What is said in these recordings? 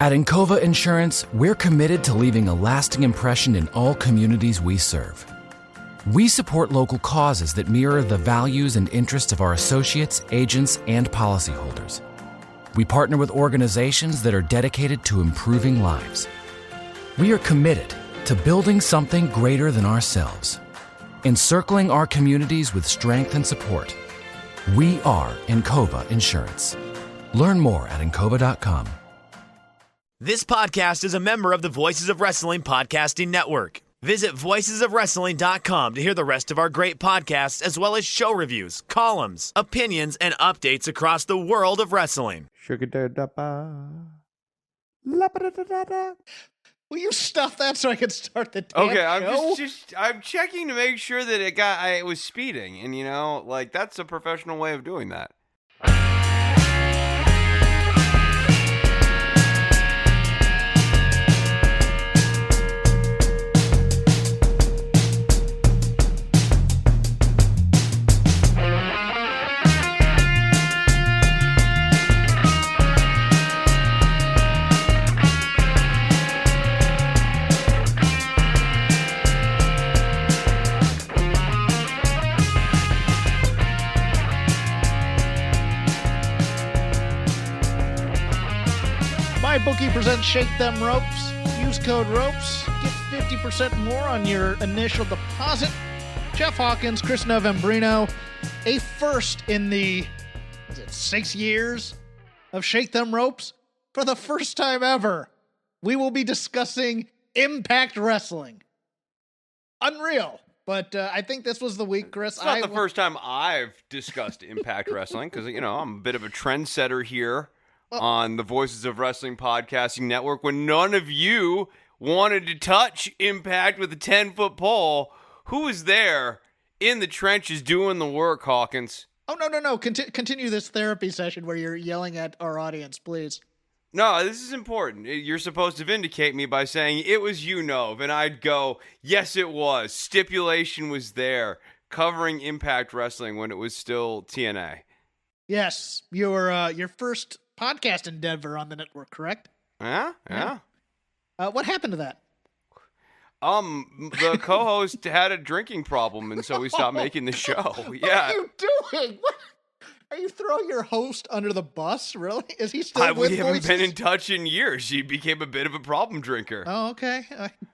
At Encova Insurance, we're committed to leaving a lasting impression in all communities we serve. We support local causes that mirror the values and interests of our associates, agents, and policyholders. We partner with organizations that are dedicated to improving lives. We are committed to building something greater than ourselves, encircling our communities with strength and support. We are Encova Insurance. Learn more at encova.com. This podcast is a member of the Voices of Wrestling Podcasting Network. Visit voicesofwrestling.com to hear the rest of our great podcasts, as well as show reviews, columns, opinions, and updates across the world of wrestling. Will you stop that so I can start the damn Okay, show? I'm checking to make sure that it was speeding, and that's a professional way of doing that. MyBookie presents Shake Them Ropes. Use code ROPES. Get 50% more on your initial deposit. Jeff Hawkins, Chris Novembrino. A first in the 6 years of Shake Them Ropes. For the first time ever, we will be discussing Impact Wrestling. Unreal. But I think this was the week, Chris. It's not the first time I've discussed Impact Wrestling, because, I'm a bit of a trendsetter here on the Voices of Wrestling Podcasting Network. When none of you wanted to touch Impact with a 10-foot pole, who was there in the trenches doing the work, Hawkins? Oh, no. Continue this therapy session where you're yelling at our audience, please. No, this is important. You're supposed to vindicate me by saying it was you, Nov, and I'd go, yes, it was. Stipulation was there, covering Impact Wrestling when it was still TNA. Yes, your first podcast endeavor on the network, correct? Yeah. What happened to that? The co-host had a drinking problem, and so we stopped making the show. Yeah. What are you doing? What? Are you throwing your host under the bus? Really? Is he still with We haven't Voices? been in touch in years. He became a bit of a problem drinker. Oh, okay.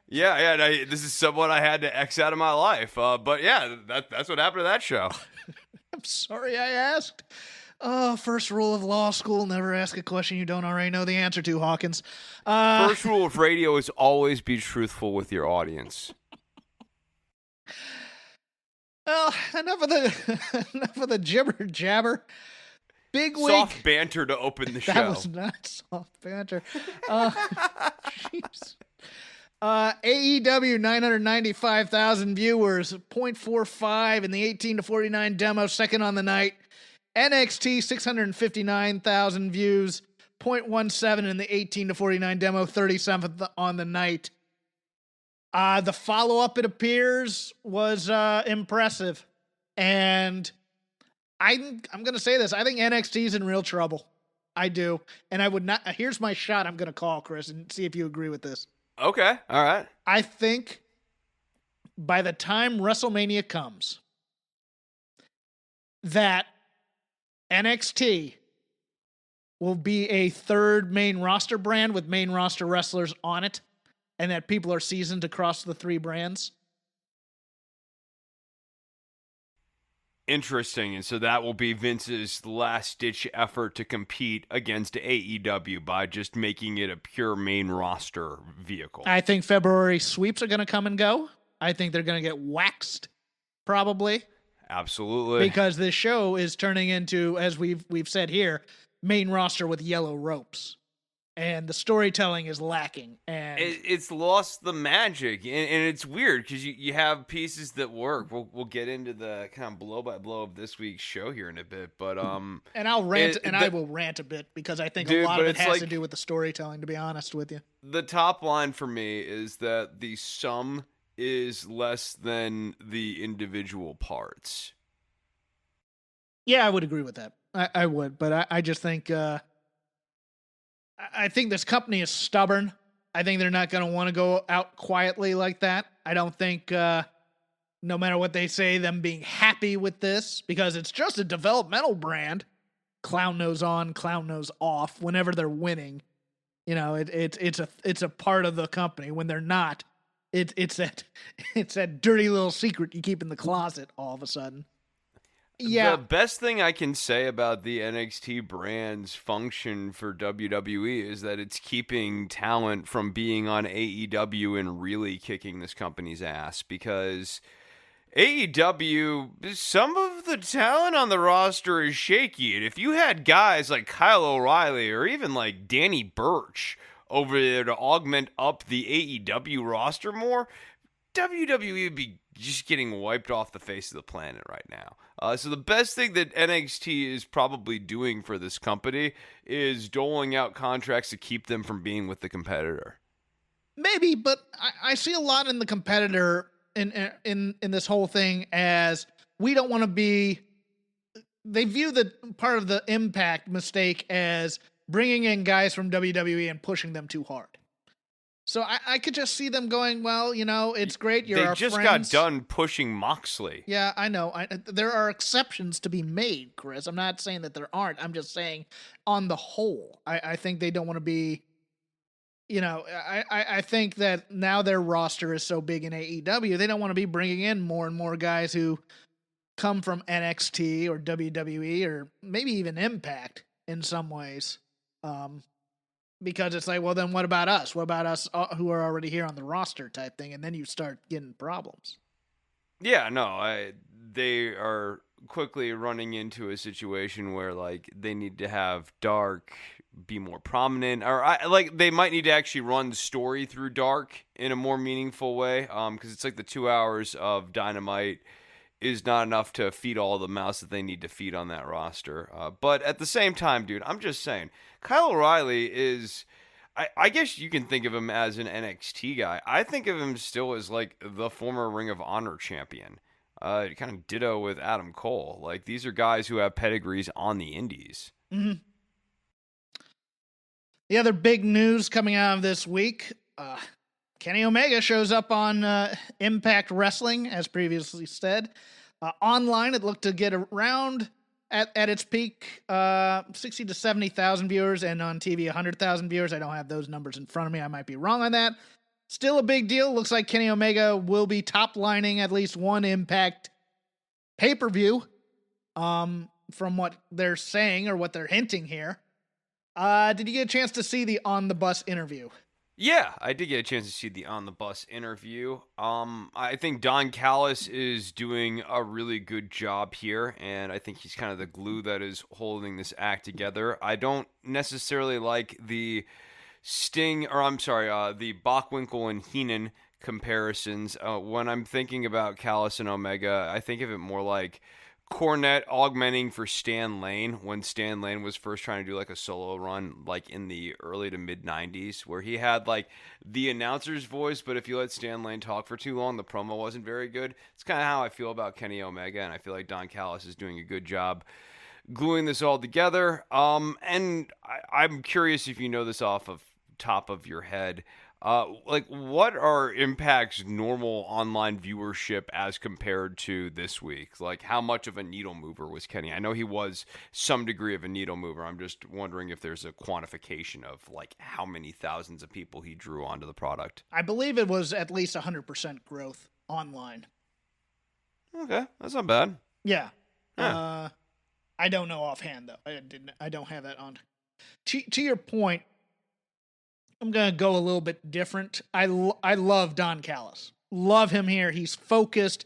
Yeah. This is someone I had to X out of my life. But yeah, that's what happened to that show. I'm sorry I asked. Oh, first rule of law school, never ask a question you don't already know the answer to, Hawkins. First rule of radio is always be truthful with your audience. Well, enough of the jibber jabber. Big week. Soft banter to open the show. That was not soft banter. Jeez. AEW 995,000 viewers, 0.45 in the 18 to 49 demo, second on the night. NXT 659,000 views, 0.17 in the 18 to 49 demo, 37th on the night. The follow-up, it appears, was impressive. And I'm going to say this. I think NXT's in real trouble. I do. And I would not... Here's my shot I'm going to call, Chris, and see if you agree with this. Okay. All right. I think by the time WrestleMania comes, that NXT will be a third main roster brand with main roster wrestlers on it, and that people are seasoned across the three brands. Interesting. And so that will be Vince's last-ditch effort to compete against AEW by just making it a pure main roster vehicle. I think February sweeps are going to come and go. I think they're going to get waxed, probably. Absolutely. Because this show is turning into, as we've said here, main roster with yellow ropes. And the storytelling is lacking. And it's lost the magic. And it's weird because you have pieces that work. We'll get into the kind of blow by blow of this week's show here in a bit. But and I'll rant, I will rant a bit because I think a lot of it has to do with the storytelling, to be honest with you. The top line for me is that the sum is less than the individual parts. Yeah, I would agree with that. I would, but I just think I think this company is stubborn. I think they're not going to want to go out quietly like that. I don't think, no matter what they say, them being happy with this, because it's just a developmental brand. Clown nose on, clown nose off. Whenever they're winning, you know, it's a part of the company. When they're not, it's that dirty little secret you keep in the closet. All of a sudden, yeah. The best thing I can say about the NXT brand's function for WWE is that it's keeping talent from being on AEW and really kicking this company's ass, because AEW, some of the talent on the roster is shaky. And if you had guys like Kyle O'Reilly or even like Danny Burch over there to augment up the AEW roster more, WWE would be just getting wiped off the face of the planet right now. So the best thing that NXT is probably doing for this company is doling out contracts to keep them from being with the competitor. Maybe, but I see a lot in the competitor in this whole thing as we don't want to be. They view the part of the Impact mistake as bringing in guys from WWE and pushing them too hard. So I could just see them going, well, you know, it's great. You're our friends. They just got done pushing Moxley. Yeah, I know. There are exceptions to be made, Chris. I'm not saying that there aren't. I'm just saying on the whole, I think they don't want to be, you know, I think that now their roster is so big in AEW, they don't want to be bringing in more and more guys who come from NXT or WWE or maybe even Impact in some ways. Because it's like, well, then what about us? What about us who are already here on the roster type thing? And then you start getting problems. Yeah, no, they are quickly running into a situation where, like, they need to have Dark be more prominent, or they might need to actually run the story through Dark in a more meaningful way, because it's like the 2 hours of Dynamite is not enough to feed all the mouths that they need to feed on that roster. But at the same time, dude, I'm just saying, Kyle O'Reilly is, I guess you can think of him as an NXT guy. I think of him still as like the former Ring of Honor champion. Kind of ditto with Adam Cole. Like, these are guys who have pedigrees on the indies. Mm-hmm. The other big news coming out of this week, Kenny Omega shows up on Impact Wrestling, as previously said. Online, it looked to get around at its peak 60 to 70,000 viewers, and on TV 100,000 viewers. I don't have those numbers in front of me. I might be wrong on that. Still a big deal. Looks like Kenny Omega will be top-lining at least one Impact pay-per-view, from what they're saying or what they're hinting here. Did you get a chance to see the On the Bus interview? Yeah, I did get a chance to see the On the Bus interview. I think Don Callis is doing a really good job here, and I think he's kind of the glue that is holding this act together. I don't necessarily like the the Bockwinkel and Heenan comparisons. When I'm thinking about Callis and Omega, I think of it more like Cornette augmenting for Stan Lane when Stan Lane was first trying to do like a solo run, like in the early to mid 90s, where he had like the announcer's voice, but if you let Stan Lane talk for too long, the promo wasn't very good. It's kind of how I feel about Kenny Omega, and I feel like Don Callis is doing a good job gluing this all together. And I'm curious if you know this off of top of your head. Like, what are Impact's normal online viewership as compared to this week? Like, how much of a needle mover was Kenny? I know he was some degree of a needle mover. I'm just wondering if there's a quantification of, like, how many thousands of people he drew onto the product. I believe it was at least 100% growth online. Okay, that's not bad. Yeah. I don't know offhand, though. I don't have that on. To your point, I'm going to go a little bit different. I love Don Callis. Love him here. He's focused.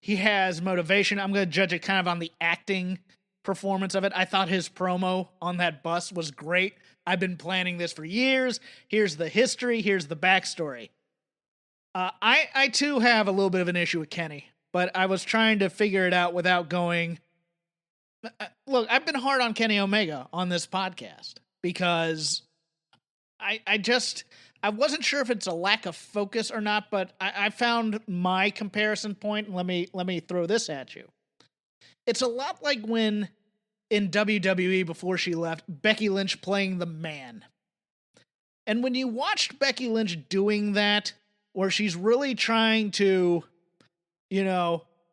He has motivation. I'm going to judge it kind of on the acting performance of it. I thought his promo on that bus was great. I've been planning this for years. Here's the history. Here's the backstory. I too have a little bit of an issue with Kenny, but I was trying to figure it out without going. Look, I've been hard on Kenny Omega on this podcast because I wasn't sure if it's a lack of focus or not, but I found my comparison point. Let me throw this at you. It's a lot like when in WWE before she left, Becky Lynch playing the Man. And when you watched Becky Lynch doing that, where she's really trying to,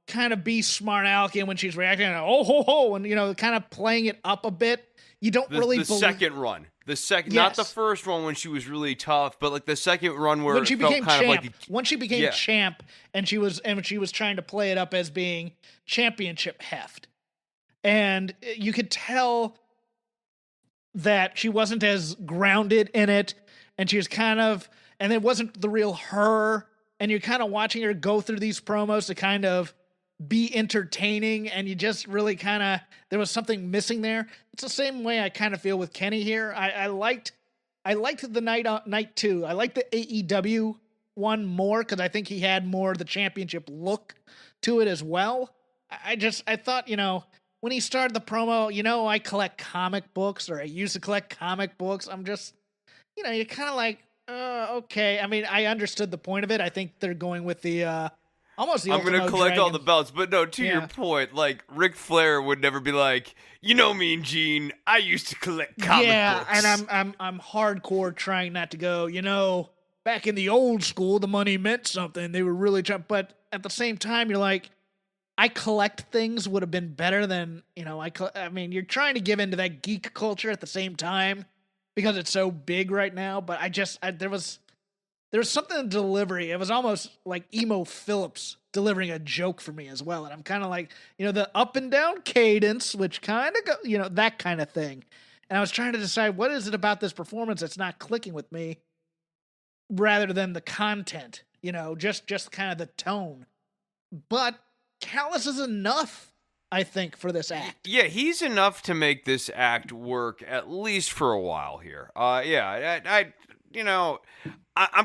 kind of be smart alecky, and when she's reacting, oh ho ho, and kind of playing it up a bit, you don't really the believe. Second run, the second, Yes. not the first one when she was really tough, but like the second run where When she it felt became kind champ, of like when she became champ, and she was trying to play it up as being championship heft, and you could tell that she wasn't as grounded in it, and she was and it wasn't the real her, and you're kind of watching her go through these promos to kind of be entertaining, and you just really there was something missing there. It's the same way I kind of feel with Kenny here. I liked the night 2. I liked the AEW one more because I think he had more of the championship look to it as well. I thought, when he started the promo, I collect comic books, or I used to collect comic books. I'm just, you're kind of like, okay. I mean, I understood the point of it. I think they're going with the, almost the I'm going to Ultimo collect all Dragon. the belts. But no, to your point, like Ric Flair would never be like, me and Gene, I used to collect comic books. Yeah, and I'm hardcore trying not to go, back in the old school, the money meant something. They were really trying, but at the same time, you're like, I collect things would have been better than, I mean, you're trying to give into that geek culture at the same time because it's so big right now, but there was something in delivery. It was almost like Emo Phillips delivering a joke for me as well. And I'm kind of like, the up and down cadence, which kind of go, that kind of thing. And I was trying to decide, what is it about this performance that's not clicking with me rather than the content, just kind of the tone. But Callis is enough, I think, for this act. Yeah, he's enough to make this act work at least for a while here. I'm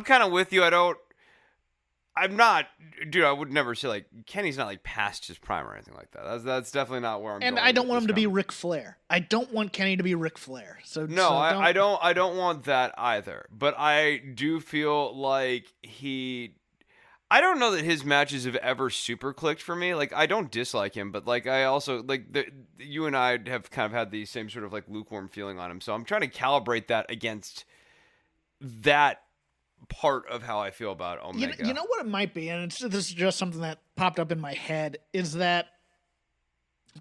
kind of with you. I would never say like Kenny's not like past his prime or anything like that. That's definitely not where I'm going. And I don't want him to be Ric Flair. I don't want Kenny to be Ric Flair. I don't want that either. But I do feel like I don't know that his matches have ever super clicked for me. Like, I don't dislike him, but like I also like you and I have kind of had the same sort of like lukewarm feeling on him. So I'm trying to calibrate that against that part of how I feel about Omega. You know what it might be, and this is just something that popped up in my head, is that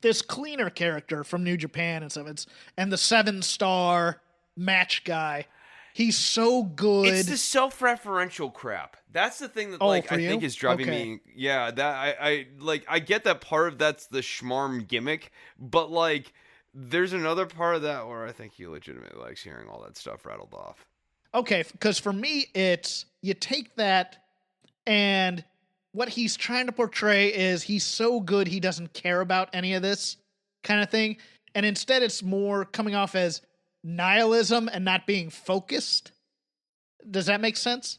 this cleaner character from New Japan and stuff, and the 7-star match guy, he's so good. It's the self-referential crap. That's the thing that I think is driving me. Yeah, that I get that part of that's the schmarm gimmick, but like there's another part of that where I think he legitimately likes hearing all that stuff rattled off. Okay, because for me, it's you take that, and what he's trying to portray is he's so good he doesn't care about any of this kind of thing, and instead it's more coming off as nihilism and not being focused. Does that make sense?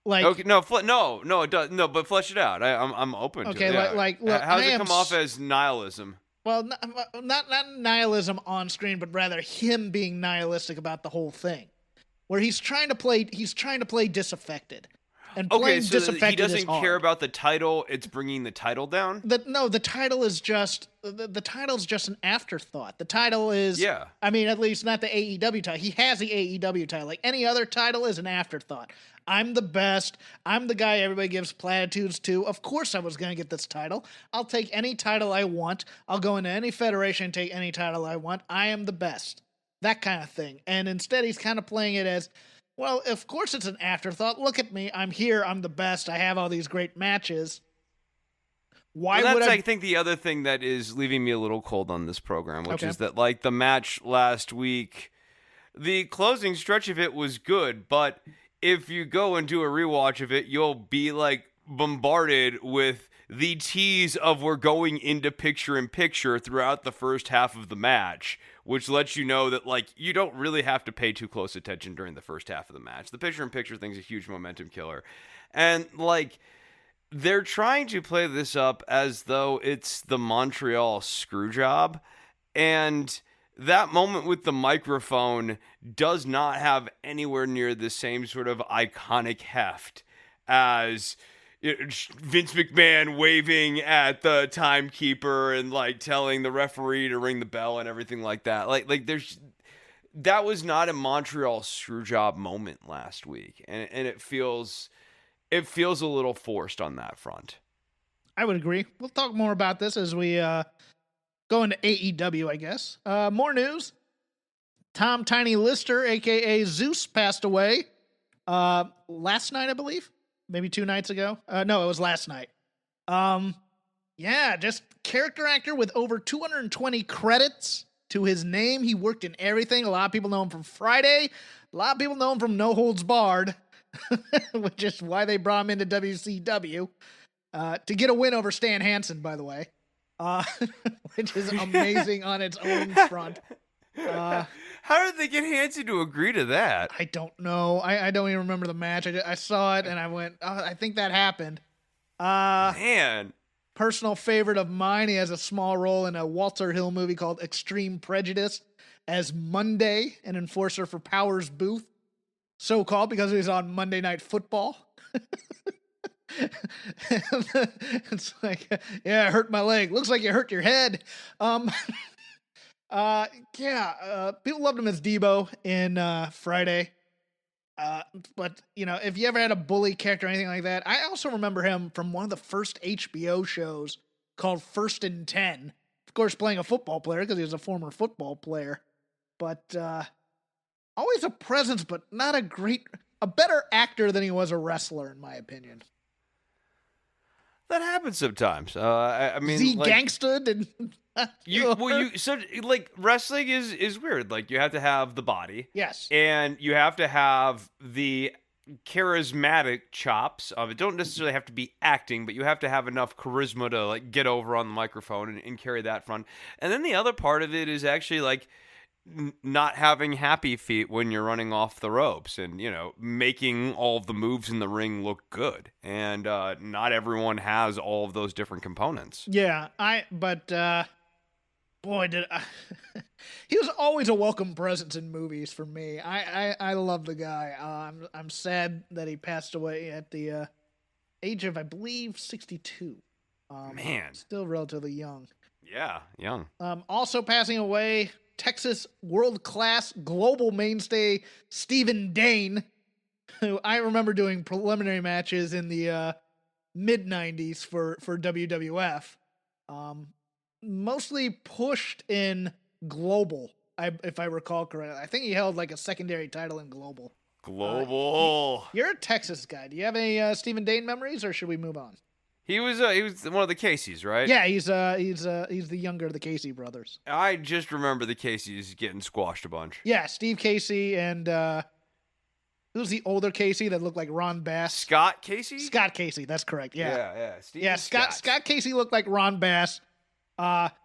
Like, okay, no, it does. No, but flesh it out. I'm open to it. Okay, Yeah. like look, how does it come off as nihilism? Well, not nihilism on screen, but rather him being nihilistic about the whole thing, where he's trying to play disaffected, and playing disaffected he doesn't is hard. care about the title. It's bringing the title down. The title is just the title's just an afterthought. The title is I mean, at least not the AEW title. He has the AEW title. Like any other title is an afterthought. I'm the best. I'm the guy everybody gives platitudes to. Of course I was going to get this title. I'll take any title I want. I'll go into any federation and take any title I want. I am the best. That kind of thing. And instead he's kind of playing it as, well, of course it's an afterthought. Look at me. I'm here. I'm the best. I have all these great matches. I think the other thing that is leaving me a little cold on this program, which is that like the match last week, the closing stretch of it was good, but if you go and do a rewatch of it, you'll be like bombarded with the tease of we're going into picture-in-picture throughout the first half of the match, which lets you know that like you don't really have to pay too close attention during the first half of the match. The picture-in-picture thing's a huge momentum killer. And like they're trying to play this up as though it's the Montreal Screwjob, and that moment with the microphone does not have anywhere near the same sort of iconic heft as Vince McMahon waving at the timekeeper and like telling the referee to ring the bell and everything like that. Like there's that was not a Montreal screwjob moment last week, and it feels a little forced on that front. I would agree. We'll talk more about this as we go into AEW, I guess. More news. Tom Tiny Lister, a.k.a. Zeus, passed away last night, I believe. Maybe 2 nights ago. No, it was last night. Yeah, just character actor with over 220 credits to his name. He worked in everything. A lot of people know him from Friday. A lot of people know him from No Holds Barred, which is why they brought him into WCW. To get a win over Stan Hansen, by the way, which is amazing on its own front. How did they get Hansen to agree to that? I don't know. I don't even remember the match. I saw it and I went, oh, I think that happened. Man. Personal favorite of mine. He has a small role in a Walter Hill movie called Extreme Prejudice as Monday, an enforcer for Powers Booth. So called because he was on Monday Night Football. It's like, yeah, I hurt my leg. Looks like you hurt your head. People loved him as Debo in Friday. But, you know, if you ever had a bully character or anything like that, I also remember him from one of the first HBO shows called First and 10. Of course, playing a football player because he was a former football player. But always a presence, but not a better actor than he was a wrestler, in my opinion. That happens sometimes. I mean, Z like, Gangsta and wrestling is weird. Like, you have to have the body, yes, and you have to have the charismatic chops of it. Don't necessarily have to be acting, but you have to have enough charisma to like get over on the microphone and carry that front. And then the other part of it is actually like not having happy feet when you're running off the ropes and, you know, making all of the moves in the ring look good. And not everyone has all of those different components. Yeah, boy, did I... he was always a welcome presence in movies for me. I love the guy. I'm sad that he passed away at the age of, I believe, 62. Man. Still relatively young. Yeah, young. Also passing away, Texas world-class global mainstay Stephen Dane, who I remember doing preliminary matches in the mid-90s for WWF. Mostly pushed in Global, if I recall correctly. I think he held like a secondary title in Global. Global. You're a Texas guy. Do you have any Stephen Dane memories, or should we move on? He was one of the Caseys, right? Yeah, he's the younger of the Casey brothers. I just remember the Caseys getting squashed a bunch. Yeah, Steve Casey and who's the older Casey that looked like Ron Bass? Scott Casey? Scott Casey, that's correct. Yeah. Scott Casey looked like Ron Bass.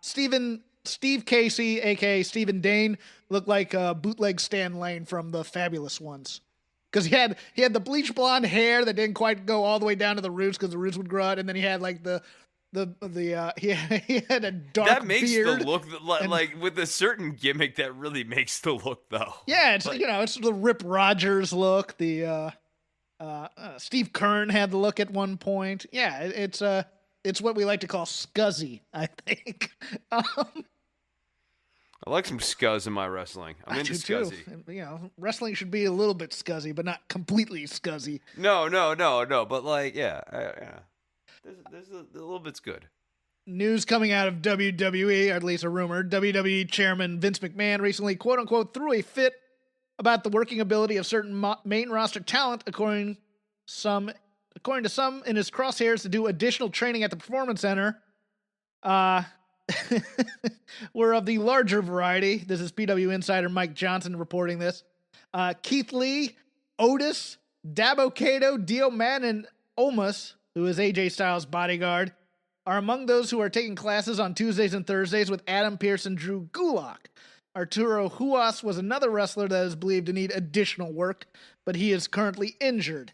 Steve Casey, aka Stephen Dane, looked like bootleg Stan Lane from the Fabulous Ones. Because he had the bleach blonde hair that didn't quite go all the way down to the roots because the roots would grow out, and then he had like he had a dark that makes beard. the look like with a certain gimmick that really makes the look though. Yeah, it's like, it's the Rip Rogers look. The Steve Kern had the look at one point. Yeah, it's what we like to call scuzzy, I think. I like some scuzz in my wrestling. I'm into scuzzy. Wrestling should be a little bit scuzzy, but not completely scuzzy. No. But like, yeah. There's a little bit's good. News coming out of WWE, or at least a rumor. WWE Chairman Vince McMahon recently, quote unquote, threw a fit about the working ability of certain main roster talent, according to some in his crosshairs, to do additional training at the Performance Center. We're of the larger variety. This is PW insider Mike Johnson reporting this. Keith Lee, Otis, Dabo Kato, Dio Madden, and Omos, who is AJ Styles' bodyguard, are among those who are taking classes on Tuesdays and Thursdays with Adam Pearce and Drew Gulak. Arturo Huas was another wrestler that is believed to need additional work, but he is currently injured.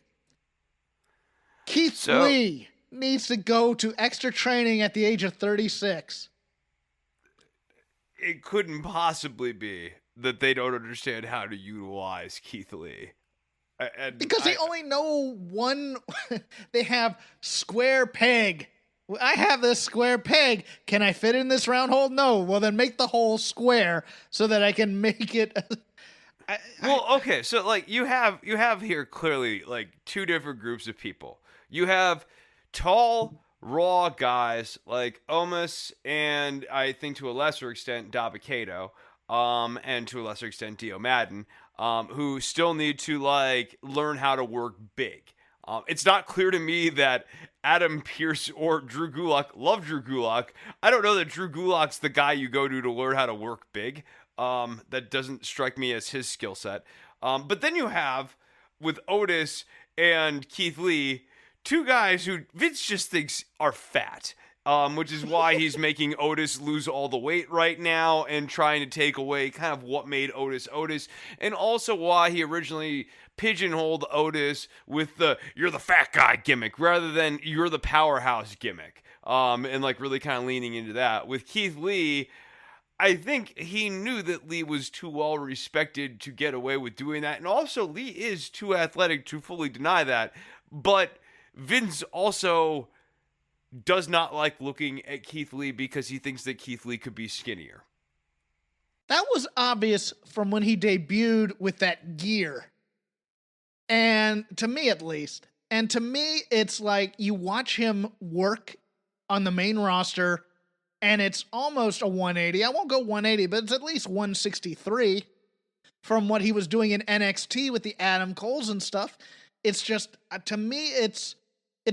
Keith Lee needs to go to extra training at the age of 36. It couldn't possibly be that they don't understand how to utilize Keith Lee. Because they only know one. They have square peg. I have this square peg. Can I fit in this round hole? No. Well, then make the hole square so that I can make it Well, okay, so like you have here clearly like two different groups of people. You have tall, raw guys like Omos and I think to a lesser extent Dabakato, and to a lesser extent Dio Madden, who still need to like learn how to work big. It's not clear to me that Adam Pearce or Drew Gulak love Drew Gulak. I don't know that Drew Gulak's the guy you go to learn how to work big. That doesn't strike me as his skill set. But then you have, with Otis and Keith Lee, two guys who Vince just thinks are fat. Which is why he's making Otis lose all the weight right now and trying to take away kind of what made Otis Otis, and also why he originally pigeonholed Otis with the "you're the fat guy" gimmick rather than "you're the powerhouse" gimmick, and like really kind of leaning into that. With Keith Lee, I think he knew that Lee was too well respected to get away with doing that, and also Lee is too athletic to fully deny that, but Vince also does not like looking at Keith Lee because he thinks that Keith Lee could be skinnier. That was obvious from when he debuted with that gear. And to me, at least. And to me, it's like you watch him work on the main roster, and it's almost a 180. I won't go 180, but it's at least 163 from what he was doing in NXT with the Adam Coles and stuff. It's just, to me, it's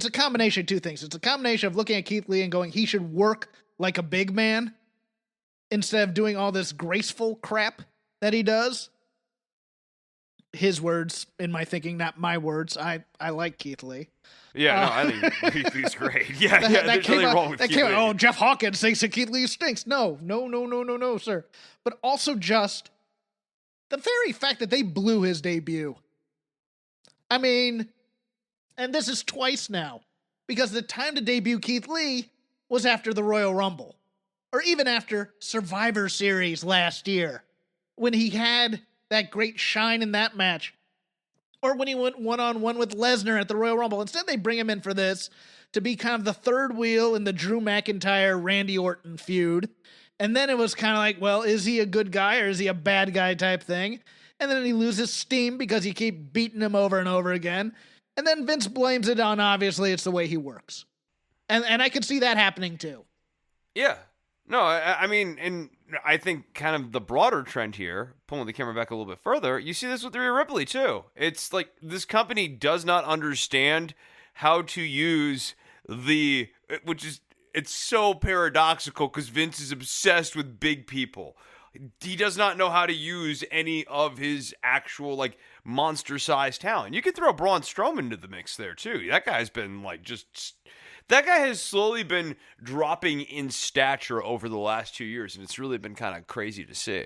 a combination of two things. It's a combination of looking at Keith Lee and going, he should work like a big man instead of doing all this graceful crap that he does. His words in my thinking, not my words. I like Keith Lee. Yeah, no, I think Keith Lee's great. Yeah, there's nothing wrong with Keith Lee. Oh, Jeff Hawkins thinks that Keith Lee stinks. No, sir. But also just the very fact that they blew his debut. I mean, and this is twice now, because the time to debut Keith Lee was after the Royal Rumble, or even after Survivor Series last year, when he had that great shine in that match, or when he went one-on-one with Lesnar at the Royal Rumble. Instead, they bring him in for this to be kind of the third wheel in the Drew McIntyre-Randy Orton feud, and then it was kind of like, well, is he a good guy, or is he a bad guy type thing? And then he loses steam because you keep beating him over and over again. And then Vince blames it on, obviously, it's the way he works. And I could see that happening, too. Yeah. No, I mean, and I think kind of the broader trend here, pulling the camera back a little bit further, you see this with Rhea Ripley, too. It's like this company does not understand how to use it's so paradoxical because Vince is obsessed with big people. He does not know how to use any of his actual, like, monster-sized talent. You could throw Braun Strowman into the mix there, too. That guy's been, like, that guy has slowly been dropping in stature over the last 2 years, and it's really been kind of crazy to see.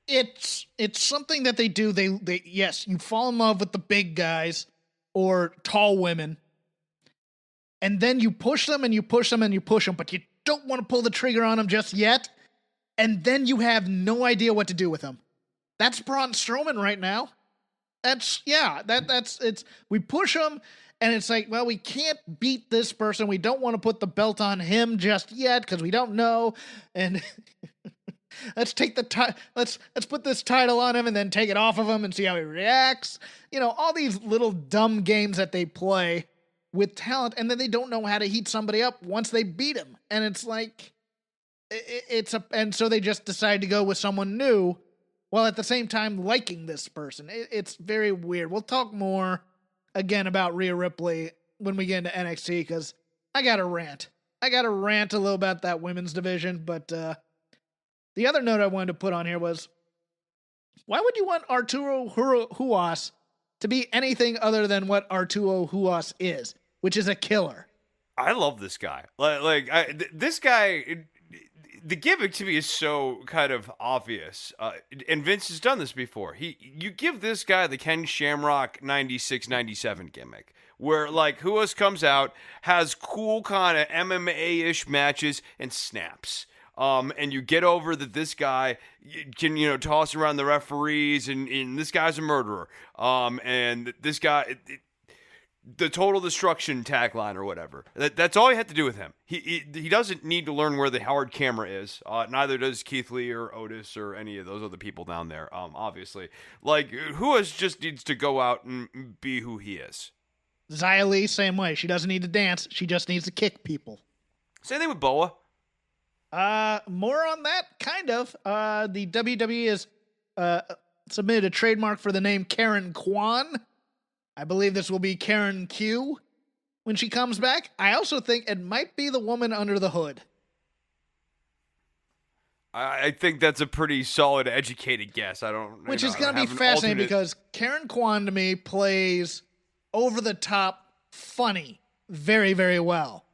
It's something that they do. They yes, you fall in love with the big guys or tall women, and then you push them and you push them and you push them, but you don't want to pull the trigger on them just yet. And then you have no idea what to do with him. That's Braun Strowman right now. We push him, and it's like, well, we can't beat this person. We don't want to put the belt on him just yet because we don't know. And let's take let's put this title on him and then take it off of him and see how he reacts. You know, all these little dumb games that they play with talent, and then they don't know how to heat somebody up once they beat him. And it's like, and so they just decide to go with someone new while at the same time liking this person. It's very weird. We'll talk more again about Rhea Ripley when we get into NXT, because I got to rant. a little about that women's division, but the other note I wanted to put on here was, why would you want Arturo Huas to be anything other than what Arturo Huas is, which is a killer? I love this guy. This guy, the gimmick to me is so kind of obvious. And Vince has done this before. You give this guy the Ken Shamrock 96-97 gimmick, where like Huas comes out, has cool kind of MMA-ish matches, and snaps. And you get over that this guy can, toss around the referees, and this guy's a murderer. And this guy, the total destruction tagline or whatever. That's all you have to do with him. He doesn't need to learn where the Howard camera is. Neither does Keith Lee or Otis or any of those other people down there. Obviously, like Who just needs to go out and be who he is. Xia Li, same way. She doesn't need to dance. She just needs to kick people. Same thing with Boa. More on that, kind of. The WWE has submitted a trademark for the name Karen Kwan. I believe this will be Karen Q when she comes back. I also think it might be the woman under the hood. I think that's a pretty solid, educated guess. Which is going to be fascinating because Karen Kwan to me plays over the top funny very, very well.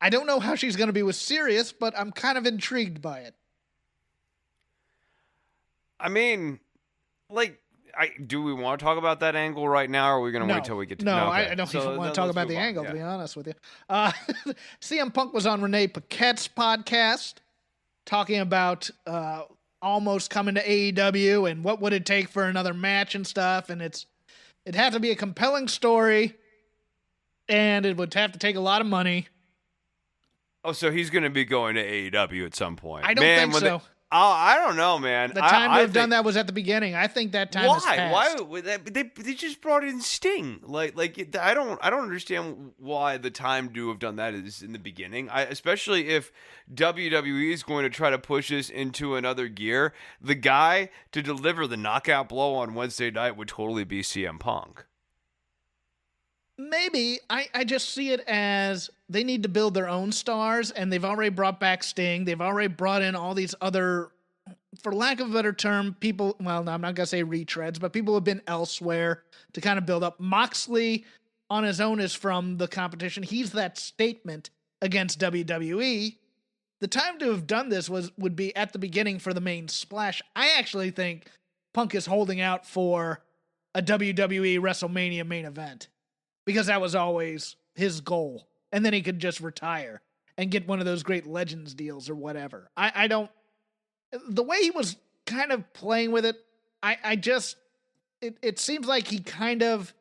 I don't know how she's going to be with Sirius, but I'm kind of intrigued by it. I mean, like, do we want to talk about that angle right now, or are we going to wait till we get to No, okay. I don't even want to talk about the angle, to be honest with you. CM Punk was on Renee Paquette's podcast talking about almost coming to AEW and what would it take for another match and stuff, and it had to be a compelling story, and it would have to take a lot of money. Oh, so he's going to be going to AEW at some point. I don't think so. I don't know, man. The time to have done that was at the beginning. I think that time has passed. Why? They just brought in Sting. Like I don't understand why the time to have done that is in the beginning. Especially if WWE is going to try to push this into another gear. The guy to deliver the knockout blow on Wednesday night would totally be CM Punk. Maybe. I just see it as they need to build their own stars, and they've already brought back Sting. They've already brought in all these other, for lack of a better term, people, well, no, I'm not going to say retreads, but people have been elsewhere to kind of build up. Moxley on his own is from the competition. He's that statement against WWE. The time to have done this would be at the beginning for the main splash. I actually think Punk is holding out for a WWE WrestleMania main event, because that was always his goal. And then he could just retire and get one of those great Legends deals or whatever. I don't... The way he was kind of playing with it, it seems like he kind of...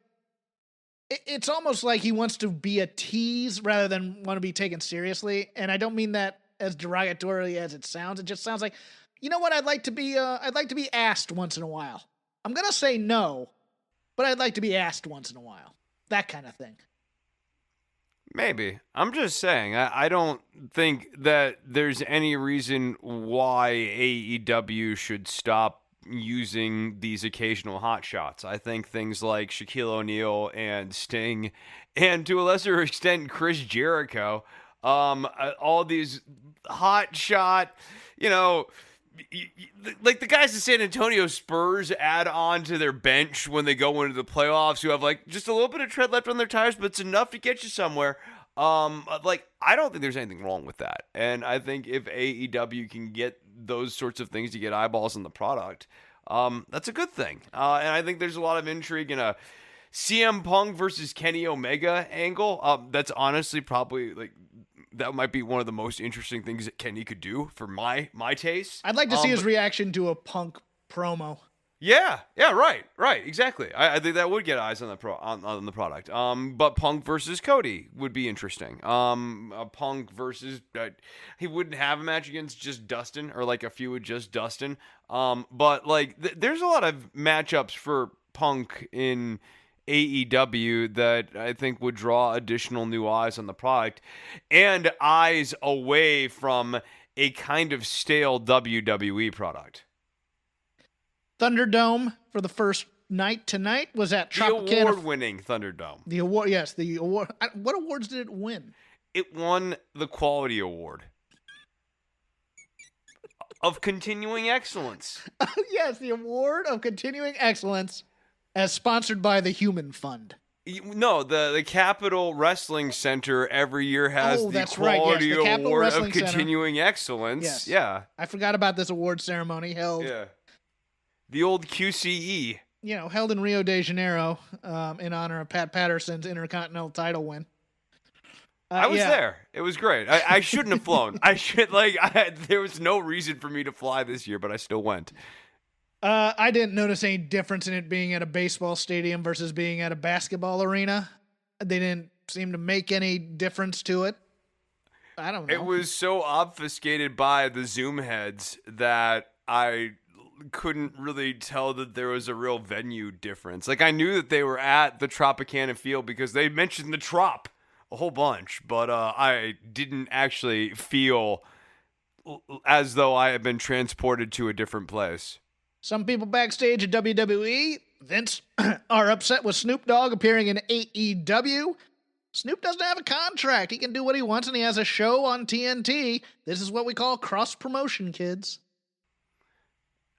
It's almost like he wants to be a tease rather than want to be taken seriously. And I don't mean that as derogatorily as it sounds. It just sounds like, you know what, I'd like to be asked once in a while. I'm going to say no, but I'd like to be asked once in a while. That kind of thing. Maybe. I'm just saying, I don't think that there's any reason why AEW should stop using these occasional hot shots. I think things like Shaquille O'Neal and Sting, and to a lesser extent, Chris Jericho, all these hot shot, like the guys at San Antonio Spurs add on to their bench when they go into the playoffs, who have like just a little bit of tread left on their tires, but it's enough to get you somewhere. I don't think there's anything wrong with that. And I think if AEW can get those sorts of things to get eyeballs on the product, that's a good thing. And I think there's a lot of intrigue in a CM Punk versus Kenny Omega angle. That's honestly probably that might be one of the most interesting things that Kenny could do for my taste. I'd like to see his reaction to a Punk promo. Yeah, right, exactly. I think that would get eyes on the on the product. But Punk versus Cody would be interesting. Punk versus he wouldn't have a match against just Dustin or like a feud with just Dustin. But there's a lot of matchups for Punk in AEW that I think would draw additional new eyes on the product and eyes away from a kind of stale WWE product. Thunderdome for the first night tonight was at Tropicana. The award-winning Thunderdome. The award, yes, the award. What awards did it win? It won the Quality Award of Continuing Excellence. Yes, the Award of Continuing Excellence, as sponsored by the Human Fund. No, the Capitol Wrestling Center every year has the Quality Award of Continuing Excellence. Yes. Yeah. I forgot about this award ceremony held. Yeah. The old QCE. Held in Rio de Janeiro in honor of Pat Patterson's Intercontinental title win. I was there. It was great. I shouldn't have flown. There was no reason for me to fly this year, but I still went. I didn't notice any difference in it being at a baseball stadium versus being at a basketball arena. They didn't seem to make any difference to it. I don't know. It was so obfuscated by the Zoom heads that I couldn't really tell that there was a real venue difference. Like, I knew that they were at the Tropicana Field because they mentioned the Trop a whole bunch, but I didn't actually feel as though I had been transported to a different place. Some people backstage at WWE, Vince, are upset with Snoop Dogg appearing in AEW. Snoop doesn't have a contract. He can do what he wants, and he has a show on TNT. This is what we call cross-promotion, kids.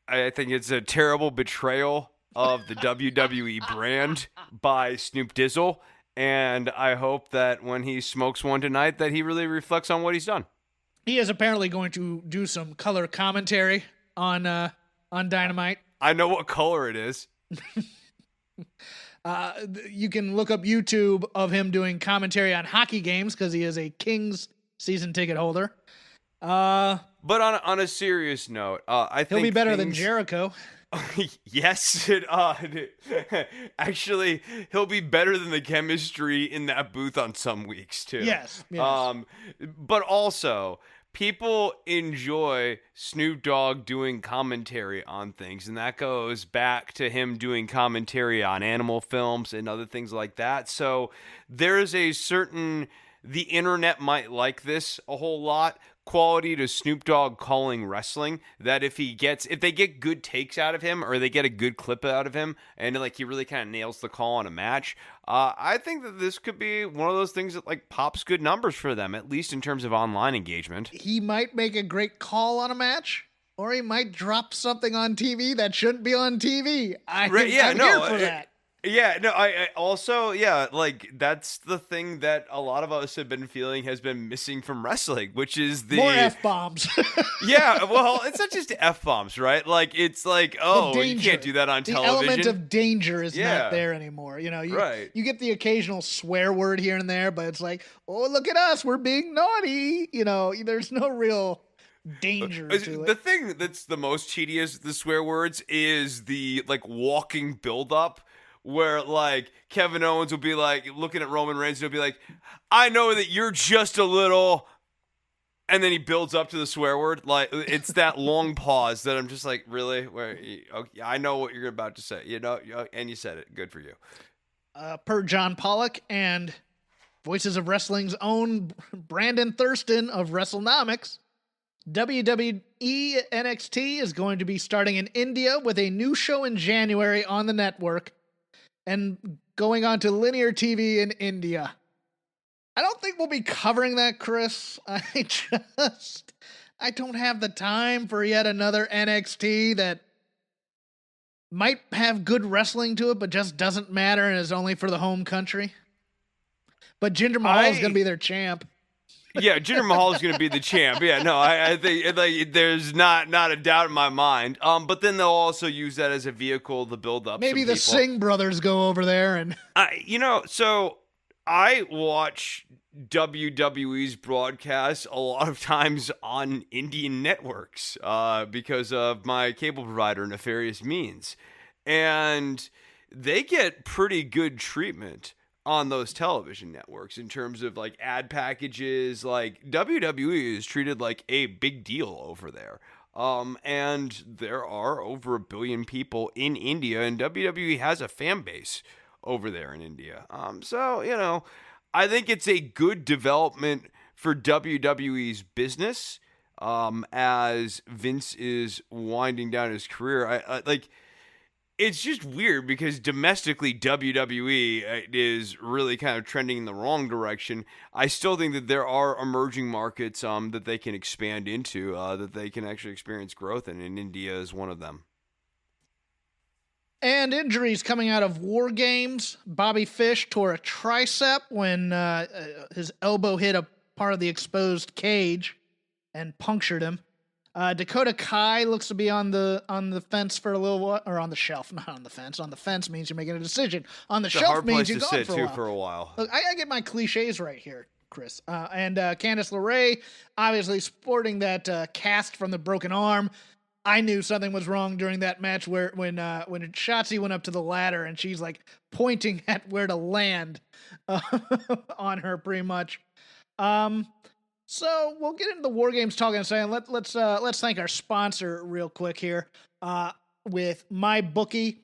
I think it's a terrible betrayal of the WWE brand by Snoop Dizzle, and I hope that when he smokes one tonight that he really reflects on what he's done. He is apparently going to do some color commentary on Dynamite. I know what color it is. You can look up YouTube of him doing commentary on hockey games because he is a Kings season ticket holder. But on a serious note, I think he'll be better than Jericho. Yes, actually, he'll be better than the chemistry in that booth on some weeks too. Yes. But also, people enjoy Snoop Dogg doing commentary on things, and that goes back to him doing commentary on animal films and other things like that. So there's a certain, the internet might like this a whole lot, quality to Snoop Dogg calling wrestling, that if they get good takes out of him or they get a good clip out of him and like he really kind of nails the call on a match, I think that this could be one of those things that like pops good numbers for them, at least in terms of online engagement. He might make a great call on a match, or he might drop something on TV that shouldn't be on TV. I'm here for that. Yeah, no, I also, yeah, like, that's the thing that a lot of us have been feeling has been missing from wrestling, which is the... More F-bombs. Yeah, well, it's not just F-bombs, right? Like, it's like, oh, you can't do that on television. The element of danger is not there anymore. You know, you get the occasional swear word here and there, but it's like, oh, look at us, we're being naughty. You know, there's no real... danger to it. The thing that's the most tedious, the swear words, is the, like, walking build-up, where, like, Kevin Owens will be, like, looking at Roman Reigns and he'll be like, I know that you're just a little... And then he builds up to the swear word. Like, it's that long pause that I'm just like, really? Okay, I know what you're about to say, you know? And you said it. Good for you. Per John Pollock and Voices of Wrestling's own Brandon Thurston of WrestleNomics, WWE NXT is going to be starting in India with a new show in January on the network and going on to linear TV in India. I don't think we'll be covering that, Chris. I don't have the time for yet another NXT that might have good wrestling to it, but just doesn't matter and is only for the home country. But Jinder Mahal is going to be their champ. Yeah, Jinder Mahal is going to be the champ. Yeah, no, I think like, there's not a doubt in my mind. But then they'll also use that as a vehicle to build up. Maybe the Singh brothers go over there and. So I watch WWE's broadcasts a lot of times on Indian networks because of my cable provider, Nefarious Means, and they get pretty good treatment on those television networks in terms of like ad packages. Like WWE is treated like a big deal over there. And there are over 1 billion people in India, and WWE has a fan base over there in India. So, I think it's a good development for WWE's business as Vince is winding down his career. I like, it's just weird because domestically WWE is really kind of trending in the wrong direction. I still think that there are emerging markets that they can expand into, that they can actually experience growth in, and India is one of them. And injuries coming out of War Games. Bobby Fish tore a tricep when his elbow hit a part of the exposed cage and punctured him. Dakota Kai looks to be on the fence for a little while, or on the shelf, not on the fence. On the fence means you're making a decision. On the shelf means you're gone for a while. Look, I get my cliches right here, Chris. And Candice LeRae, obviously sporting that cast from the broken arm. I knew something was wrong during that match when Shotzi went up to the ladder and she's like pointing at where to land on her pretty much. So we'll get into the War Games talk in a second. Let's thank our sponsor real quick here with MyBookie.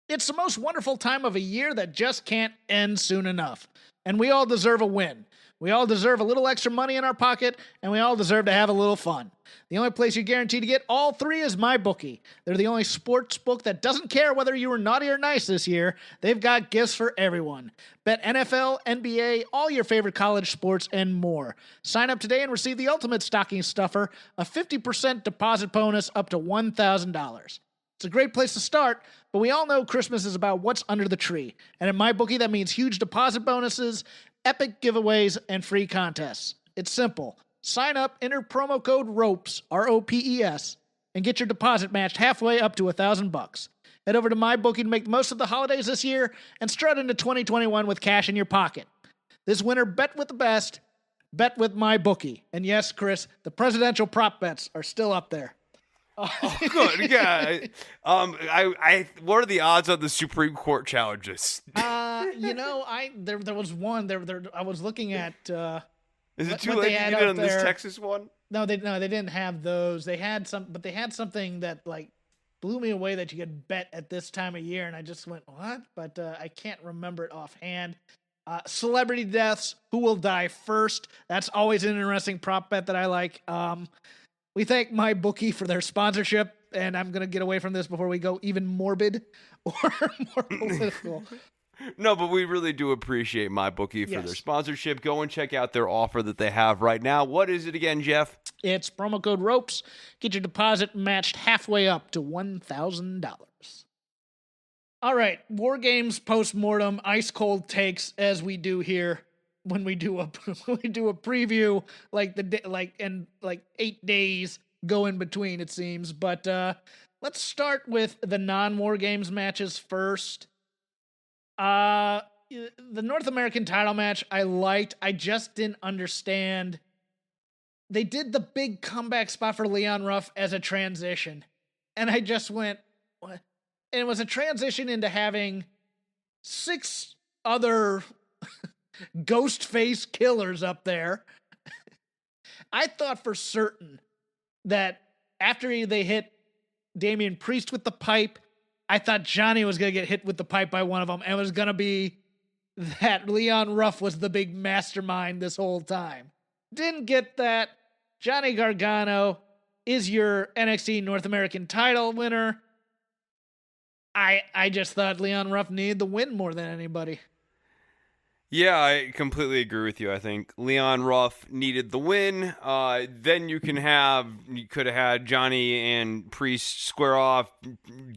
It's the most wonderful time of a year that just can't end soon enough. And we all deserve a win. We all deserve a little extra money in our pocket, and we all deserve to have a little fun. The only place you're guaranteed to get all three is MyBookie. They're the only sports book that doesn't care whether you were naughty or nice this year. They've got gifts for everyone. Bet NFL, NBA, all your favorite college sports, and more. Sign up today and receive the ultimate stocking stuffer, a 50% deposit bonus up to $1,000. It's a great place to start, but we all know Christmas is about what's under the tree. And in MyBookie, that means huge deposit bonuses, epic giveaways, and free contests. It's simple. Sign up, enter promo code ROPES, ROPES, and get your deposit matched halfway up to $1,000. Head over to MyBookie to make the most of the holidays this year and strut into 2021 with cash in your pocket. This winter, bet with the best, bet with MyBookie. And yes, Chris, the presidential prop bets are still up there. Oh, good. Yeah. What are the odds on the Supreme Court challenges? There was one there. I was looking at. Is it too late to get it on this Texas one? No, they didn't have those. They had something that like blew me away that you could bet at this time of year, and I just went what? But I can't remember it offhand. Celebrity deaths. Who will die first? That's always an interesting prop bet that I like. We thank MyBookie for their sponsorship, and I'm going to get away from this before we go even morbid or more political. No, but we really do appreciate MyBookie for their sponsorship. Go and check out their offer that they have right now. What is it again, Jeff? It's promo code ROPES. Get your deposit matched halfway up to $1,000. All right, War Games post-mortem, ice cold takes as we do here. When we do a preview, like 8 days go in between, it seems. But let's start with the non-War Games matches first. The North American title match I liked. I just didn't understand. They did the big comeback spot for Leon Ruff as a transition, and I just went, what? And it was a transition into having 6 other ghost face killers up there. I thought for certain that after they hit Damian Priest with the pipe, I thought Johnny was going to get hit with the pipe by one of them, and it was going to be that Leon Ruff was the big mastermind this whole time. Didn't get that. Johnny Gargano is your NXT North American title winner. I just thought Leon Ruff needed the win more than anybody. Yeah, I completely agree with you. I think Leon Ruff needed the win. Then you could have had Johnny and Priest square off.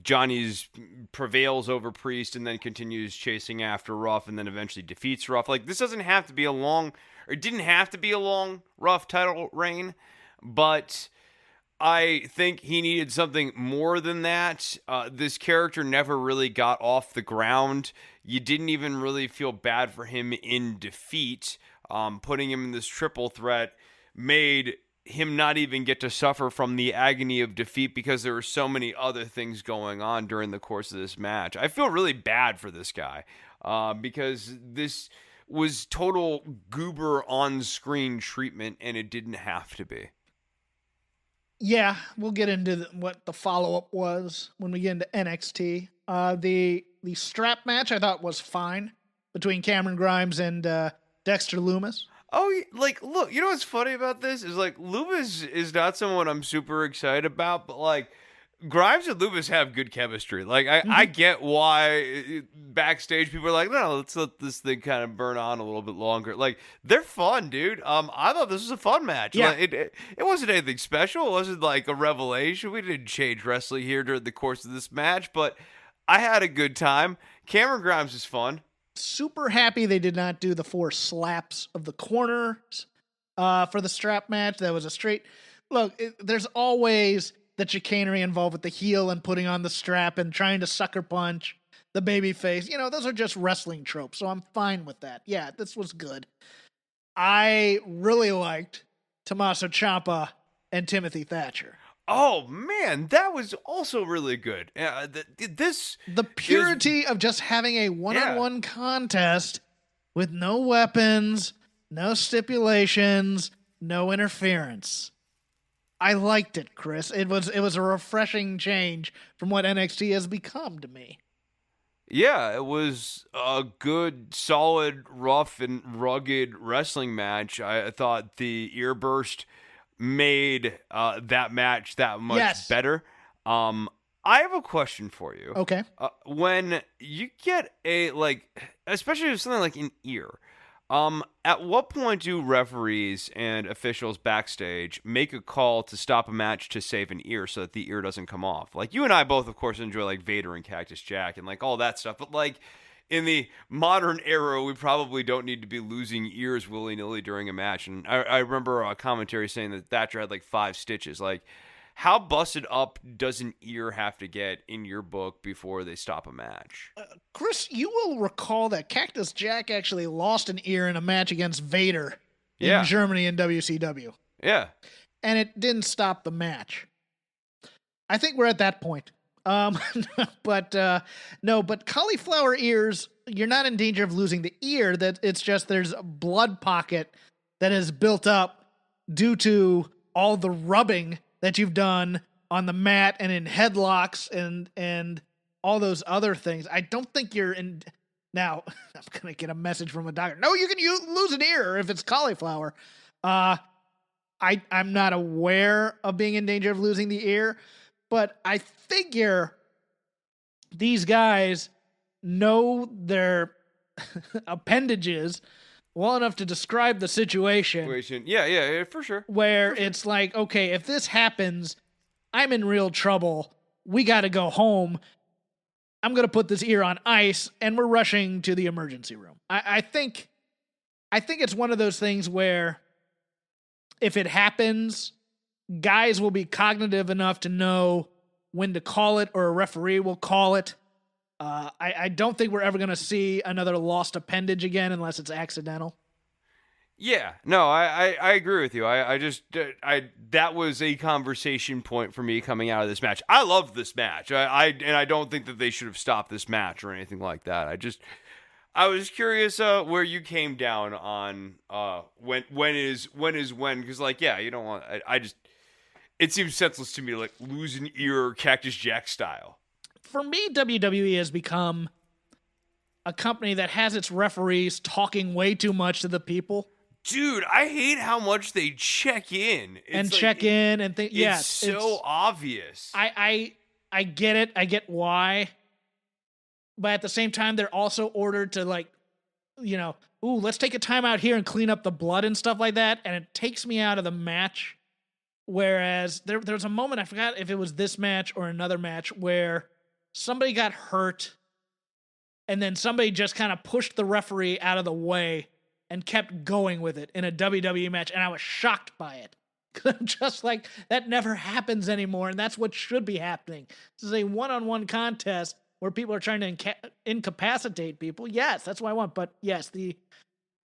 Johnny's prevails over Priest and then continues chasing after Ruff and then eventually defeats Ruff. Like, this doesn't have to be it didn't have to be a long Ruff title reign, but I think he needed something more than that. This character never really got off the ground. You didn't even really feel bad for him in defeat. Putting him in this triple threat made him not even get to suffer from the agony of defeat because there were so many other things going on during the course of this match. I feel really bad for this guy because this was total goober on-screen treatment, and it didn't have to be. Yeah, we'll get into what the follow-up was when we get into NXT. The strap match I thought was fine between Cameron Grimes and Dexter Lumis. Oh, like, look, you know what's funny about this? Is, like, Lumis is not someone I'm super excited about, but, like, Grimes and Lumis have good chemistry. Like, I get why backstage people are like, no, let's let this thing kind of burn on a little bit longer. Like, they're fun, dude. I thought this was a fun match. Yeah. Like, it wasn't anything special. It wasn't like a revelation. We didn't change wrestling here during the course of this match, but I had a good time. Cameron Grimes is fun. Super happy they did not do the 4 slaps of the corners for the strap match. That was a straight look. There's always the chicanery involved with the heel and putting on the strap and trying to sucker punch the baby face. You know, those are just wrestling tropes, so I'm fine with that. Yeah, this was good. I really liked Tommaso Ciampa and Timothy Thatcher. Oh man, that was also really good. The purity of just having a one-on-one contest with no weapons, no stipulations, no interference. I liked it, Chris. It was a refreshing change from what NXT has become to me. Yeah, it was a good, solid, rough, and rugged wrestling match. I thought the ear burst made that match that much better. I have a question for you. Okay. When you get especially with something like an ear, at what point do referees and officials backstage make a call to stop a match to save an ear so that the ear doesn't come off? Like, you and I both, of course, enjoy like Vader and Cactus Jack and like all that stuff, but like in the modern era, we probably don't need to be losing ears willy-nilly during a match. And I remember a commentary saying that Thatcher had like 5 stitches. Like, how busted up does an ear have to get in your book before they stop a match? Chris, you will recall that Cactus Jack actually lost an ear in a match against Vader in Germany in WCW. Yeah. And it didn't stop the match. I think we're at that point. But cauliflower ears, you're not in danger of losing the ear. That it's just there's a blood pocket that is built up due to all the rubbing that you've done on the mat and in headlocks and all those other things. I don't think you're in. Now, I'm going to get a message from a doctor. No, you can lose an ear if it's cauliflower. I'm not aware of being in danger of losing the ear, but I figure these guys know their appendages well enough to describe the situation. Yeah, for sure. Where it's like, okay, if this happens, I'm in real trouble. We got to go home. I'm going to put this ear on ice, and we're rushing to the emergency room. I think it's one of those things where if it happens, guys will be cognitive enough to know when to call it, or a referee will call it. I don't think we're ever going to see another lost appendage again unless it's accidental. Yeah, no, I agree with you. I just that was a conversation point for me coming out of this match. I loved this match. I don't think that they should have stopped this match or anything like that. I was curious where you came down on when is when, because like, yeah, you don't want. It seems senseless to me, like lose an ear Cactus Jack style. For me, WWE has become a company that has its referees talking way too much to the people. Dude, I hate how much they check in. Check in and think. Yeah, it's so obvious. I get it. I get why. But at the same time, they're also ordered to let's take a time out here and clean up the blood and stuff like that. And it takes me out of the match. Whereas there's a moment, I forgot if it was this match or another match, where somebody got hurt and then somebody just kind of pushed the referee out of the way and kept going with it in a WWE match, and I was shocked by it. I'm just like, that never happens anymore, and that's what should be happening. This is a one-on-one contest where people are trying to incapacitate people. Yes, that's what I want. But yes, the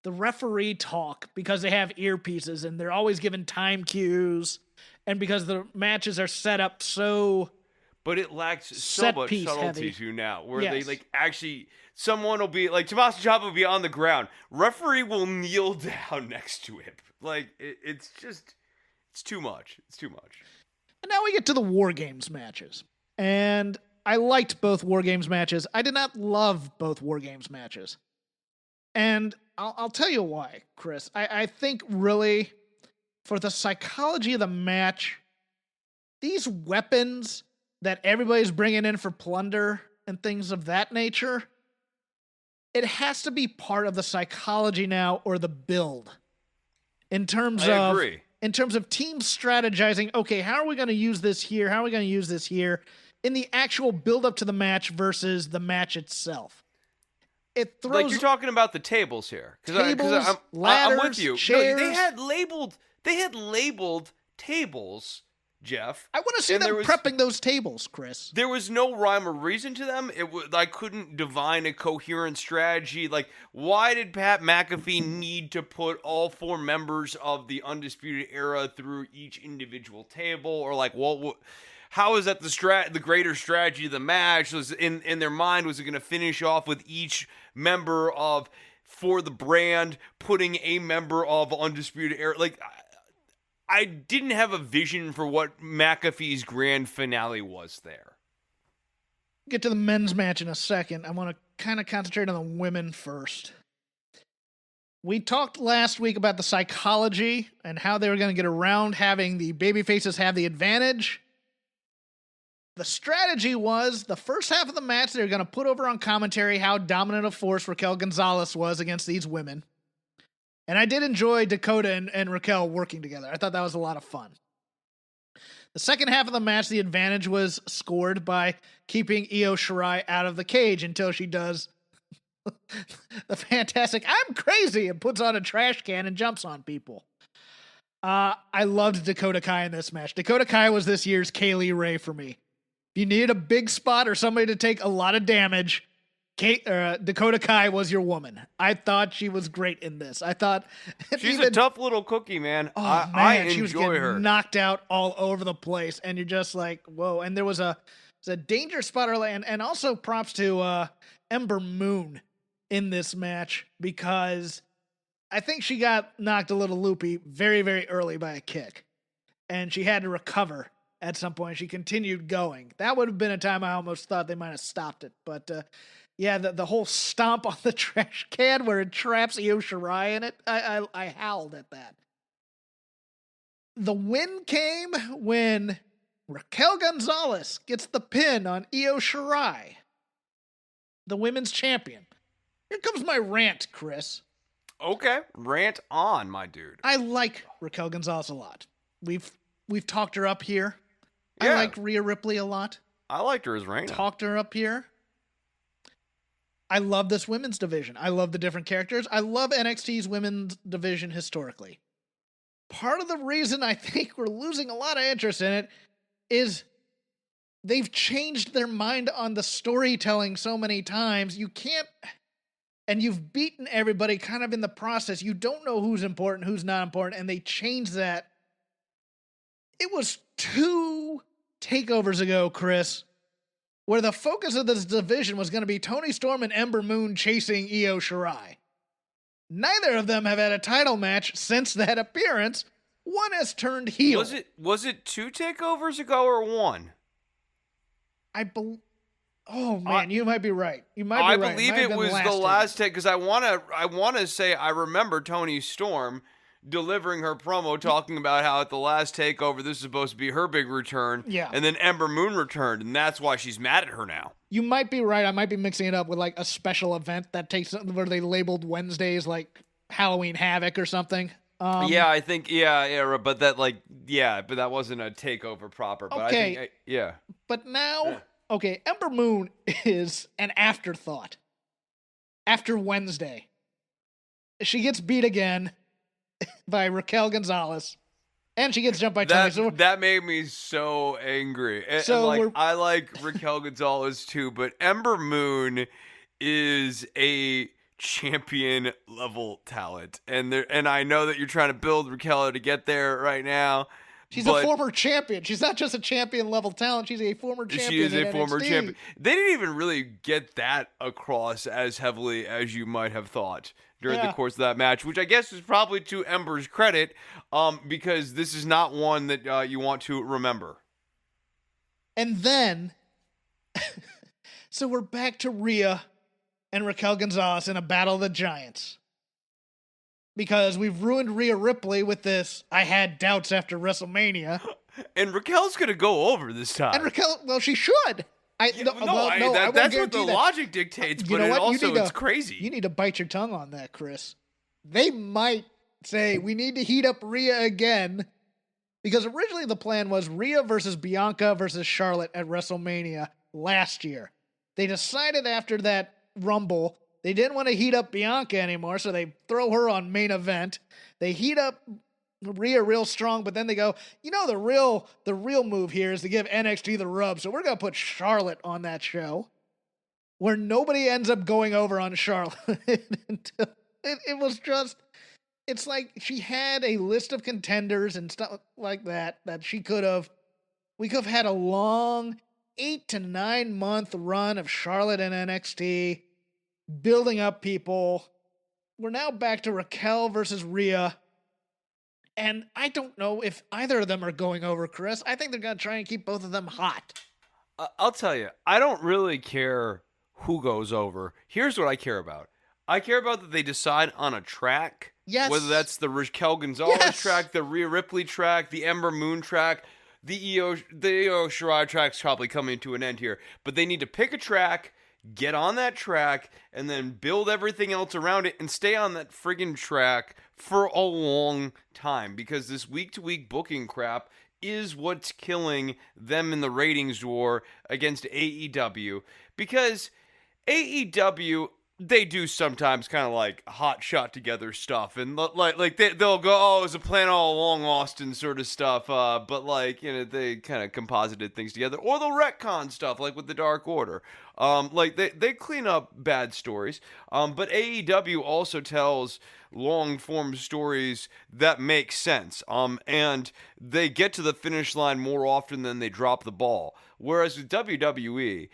referee talk, because they have earpieces and they're always given time cues, and because the matches are set up so... But it lacks so much subtlety to now, where they like actually, someone will be like, Tommaso Ciampa will be on the ground, referee will kneel down next to him. Like it's too much. It's too much. And now we get to the War Games matches, and I liked both War Games matches. I did not love both War Games matches, and I'll tell you why, Chris. I think really for the psychology of the match, these weapons that everybody's bringing in for plunder and things of that nature, it has to be part of the psychology now, or the build. In terms of teams strategizing, okay, how are we going to use this here? How are we going to use this here? In the actual build up to the match versus the match itself. It throws, like, you're talking about the tables here. Tables, ladders, I'm with you. chairs. No, they had labeled tables Jeff. I want to see them prepping those tables, Chris. There was no rhyme or reason to them. I couldn't divine a coherent strategy. Like, why did Pat McAfee need to put all 4 members of the Undisputed Era through each individual table? Or like, how is that the greater strategy of the match? Was in their mind, was it going to finish off with each member of For the Brand putting a member of Undisputed Era? Like, I didn't have a vision for what McAfee's grand finale was there. Get to the men's match in a second. I want to kind of concentrate on the women first. We talked last week about the psychology and how they were going to get around having the babyfaces have the advantage. The strategy was the first half of the match, they were going to put over on commentary how dominant a force Raquel Gonzalez was against these women. And I did enjoy Dakota and Raquel working together. I thought that was a lot of fun. The second half of the match, the advantage was scored by keeping Io Shirai out of the cage until she does the fantastic "I'm crazy" and puts on a trash can and jumps on people. I loved Dakota Kai in this match. Dakota Kai was this year's Kaylee Ray for me. If you needed a big spot or somebody to take a lot of damage, Dakota Kai was your woman. I thought she was great in this. I thought she's a tough little cookie, man. I enjoy she was getting her. Knocked out all over the place, and you're just like, whoa. And there was a danger spot early, and also props to Ember Moon in this match, because I think she got knocked a little loopy very, very early by a kick, and she had to recover at some point. She continued going. That would have been a time I almost thought they might have stopped it, but yeah, the whole stomp on the trash can where it traps Io Shirai in it, I howled at that. The win came when Raquel Gonzalez gets the pin on Io Shirai, the women's champion. Here comes my rant, Chris. Okay, rant on, my dude. I like Raquel Gonzalez a lot. We've talked her up here. Yeah. I like Rhea Ripley a lot. I liked her as Reina. Talked her up here. I love this women's division. I love the different characters. I love NXT's women's division historically. Part of the reason I think we're losing a lot of interest in it is they've changed their mind on the storytelling so many times. You can't, and you've beaten everybody kind of in the process. You don't know who's important, who's not important, and they changed that. It was 2 takeovers ago, Chris, where the focus of this division was going to be Toni Storm and Ember Moon chasing Io Shirai. Neither of them have had a title match since that appearance. One has turned heel. Was it 2 takeovers ago or 1? Oh man, you might be right. You might be right. I believe it was the last take, because I wanna say I remember Toni Storm delivering her promo talking about how at the last takeover this is supposed to be her big return. Yeah. And then Ember Moon returned, and that's why she's mad at her now. You might be right. I might be mixing it up with like a special event that takes where they labeled Wednesdays like Halloween Havoc or something. Yeah, I think but that but that wasn't a takeover proper. But okay. I think But now, okay, Ember Moon is an afterthought. After Wednesday, she gets beat again by Raquel Gonzalez, and she gets jumped by Toni. That made me so angry. I like Raquel Gonzalez too, but Ember Moon is a champion level talent, and I know that you're trying to build Raquel to get there right now. She's a former champion. She's not just a champion level talent. She's a former champion. She is a former NXT. champion. They didn't even really get that across as heavily as you might have thought during the course of that match, which I guess is probably to Ember's credit, because this is not one that you want to remember. And then, so we're back to Rhea and Raquel Gonzalez in a battle of the giants. Because we've ruined Rhea Ripley with this, I had doubts after WrestleMania. And Raquel's going to go over this time. And Raquel, well, she should. That's what the logic dictates, but it's crazy. You need to bite your tongue on that, Chris. They might say, we need to heat up Rhea again, because originally the plan was Rhea versus Bianca versus Charlotte at WrestleMania last year. They decided after that Rumble, they didn't want to heat up Bianca anymore, so they throw her on main event. They heat up Rhea real strong, but then they go, the real move here is to give NXT the rub. So we're going to put Charlotte on that show where nobody ends up going over on Charlotte. It was just, it's like she had a list of contenders and stuff like that we could have had a long 8 to 9 month run of Charlotte and NXT building up people. We're now back to Raquel versus Rhea. And I don't know if either of them are going over, Chris. I think they're going to try and keep both of them hot. I'll tell you, I don't really care who goes over. Here's what I care about. I care about that they decide on a track. Yes. Whether that's the Raquel Gonzalez track, the Rhea Ripley track, the Ember Moon track, the Io Shirai track's probably coming to an end here. But they need to pick a track, get on that track, and then build everything else around it and stay on that friggin' track for a long time, because this week-to-week booking crap is what's killing them in the ratings war against AEW. Because AEW, they do sometimes kind of like hot shot together stuff, and like they'll go, oh, it was a plan all along, Austin, sort of stuff. But they kind of composited things together, or they'll retcon stuff like with the Dark Order. They clean up bad stories. But AEW also tells long form stories that make sense. And they get to the finish line more often than they drop the ball. Whereas with WWE,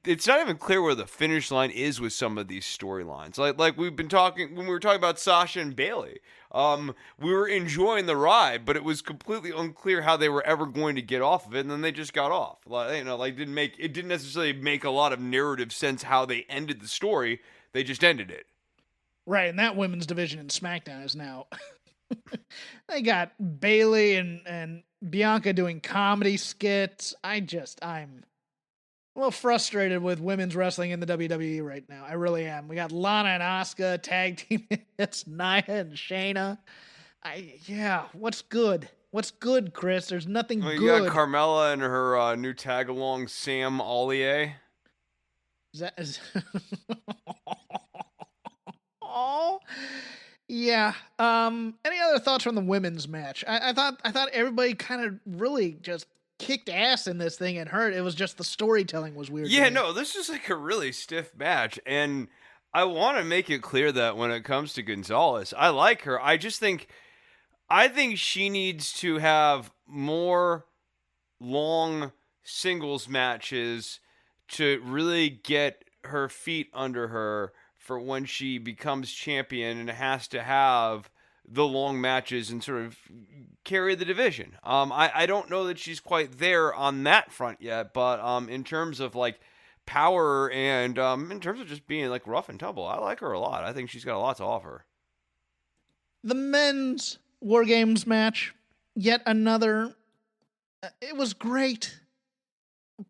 it's not even clear where the finish line is with some of these storylines. Like we've been talking when we were talking about Sasha and Bayley. We were enjoying the ride, but it was completely unclear how they were ever going to get off of it, and then they just got off. It didn't necessarily make a lot of narrative sense how they ended the story. They just ended it. Right, and that women's division in SmackDown is now they got Bayley and Bianca doing comedy skits. I'm a little frustrated with women's wrestling in the WWE right now. I really am. We got Lana and Asuka tag team. It's Nia and Shayna. What's good? What's good, Chris? There's nothing good. You got Carmella and her new tag along, Sam Ollier. Is Oh, yeah. Any other thoughts from the women's match? I thought everybody kind of really just kicked ass in this thing and hurt. It was just the storytelling was weird. Yeah, no, this is like a really stiff match, and I want to make it clear that when it comes to Gonzalez, I like her. I think she needs to have more long singles matches to really get her feet under her for when she becomes champion, and has to have the long matches and sort of carry the division. I don't know that she's quite there on that front yet, but in terms of like power and in terms of just being like rough and tumble, I like her a lot. I think she's got a lot to offer. The men's War Games match, yet another, it was great.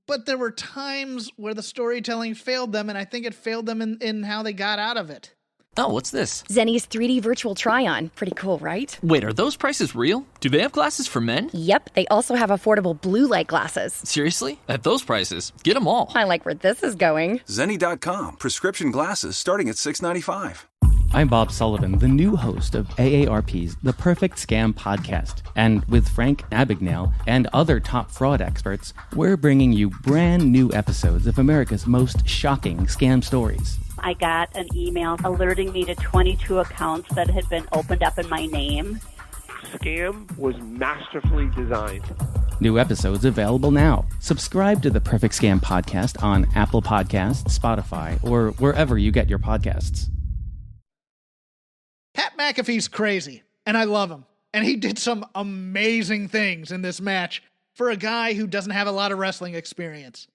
But there were times where the storytelling failed them, and I think it failed them in how they got out of it. Oh, what's this? Zenny's 3D virtual try-on. Pretty cool, right? Wait, are those prices real? Do they have glasses for men? Yep, they also have affordable blue light glasses. Seriously? At those prices? Get them all. I like where this is going. Zenny.com. Prescription glasses starting at $6.95. I'm Bob Sullivan, the new host of AARP's The Perfect Scam podcast. And with Frank Abagnale and other top fraud experts, we're bringing you brand new episodes of America's most shocking scam stories. I got an email alerting me to 22 accounts that had been opened up in my name. Scam was masterfully designed. New episodes available now. Subscribe to The Perfect Scam podcast on Apple Podcasts, Spotify, or wherever you get your podcasts. Pat McAfee's crazy, and I love him. And he did some amazing things in this match for a guy who doesn't have a lot of wrestling experience.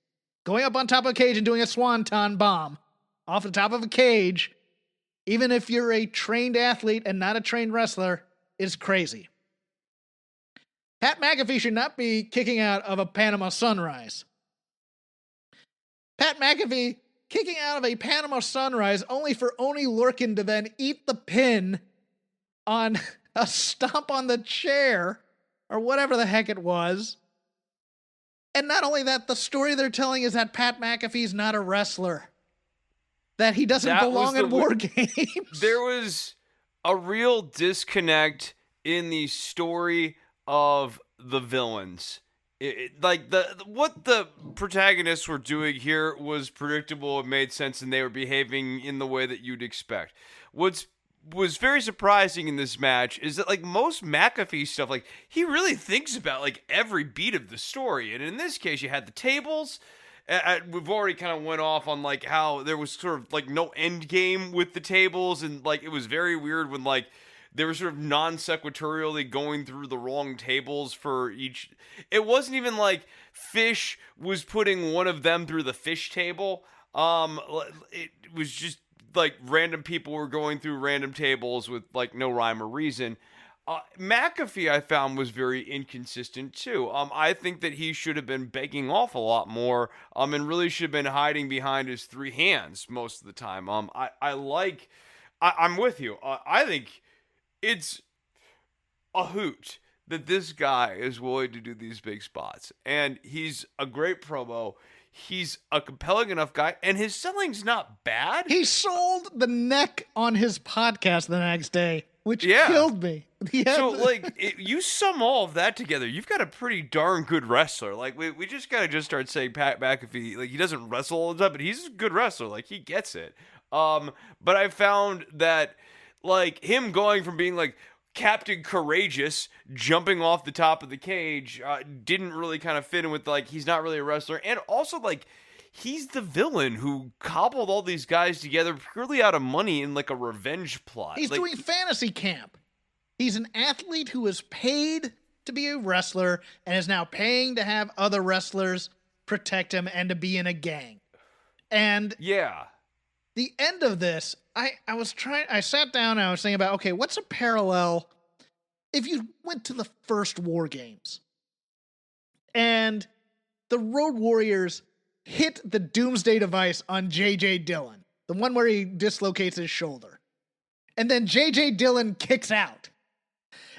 Going up on top of a cage and doing a swanton bomb off the top of a cage, even if you're a trained athlete and not a trained wrestler, is crazy. Pat McAfee should not be kicking out of a Panama Sunrise. Pat McAfee kicking out of a Panama Sunrise only for Oney Lorcan to then eat the pin on a stomp on the chair or whatever the heck it was. And not only that, the story they're telling is that Pat McAfee's not a wrestler. That he doesn't belong in War Games. There was a real disconnect in the story of the villains. What the protagonists were doing here was predictable. It made sense, and they were behaving in the way that you'd expect. What was very surprising in this match is that, like, most McAfee stuff, like, he really thinks about, like, every beat of the story. And in this case, you had the tables. We've already kind of went off on, like, how there was sort of, like, no end game with the tables. And, like, it was very weird when, like, they were sort of non-sequitorially going through the wrong tables for each. It wasn't even like Fish was putting one of them through the fish table. It was just like random people were going through random tables with like no rhyme or reason. McAfee, I found, was very inconsistent too. I think that he should have been begging off a lot more, and really should have been hiding behind his three hands most of the time. I'm with you. I think it's a hoot that this guy is willing to do these big spots. And he's a great promo. He's a compelling enough guy. And his selling's not bad. He sold the neck on his podcast the next day, which killed me. So, like, you sum all of that together, you've got a pretty darn good wrestler. Like, we just got to start saying Pat McAfee, like, he doesn't wrestle all the time, but he's a good wrestler. Like, he gets it. But I found that, like, him going from being, like, Captain Courageous, jumping off the top of the cage, didn't really kind of fit in with, like, he's not really a wrestler. And also, like, he's the villain who cobbled all these guys together purely out of money in, like, a revenge plot. He's doing fantasy camp. He's an athlete who is paid to be a wrestler and is now paying to have other wrestlers protect him and to be in a gang. And the end of this, I sat down and I was thinking about, okay, what's a parallel if you went to the first War Games and the Road Warriors hit the Doomsday device on J.J. Dillon, the one where he dislocates his shoulder, and then J.J. Dillon kicks out,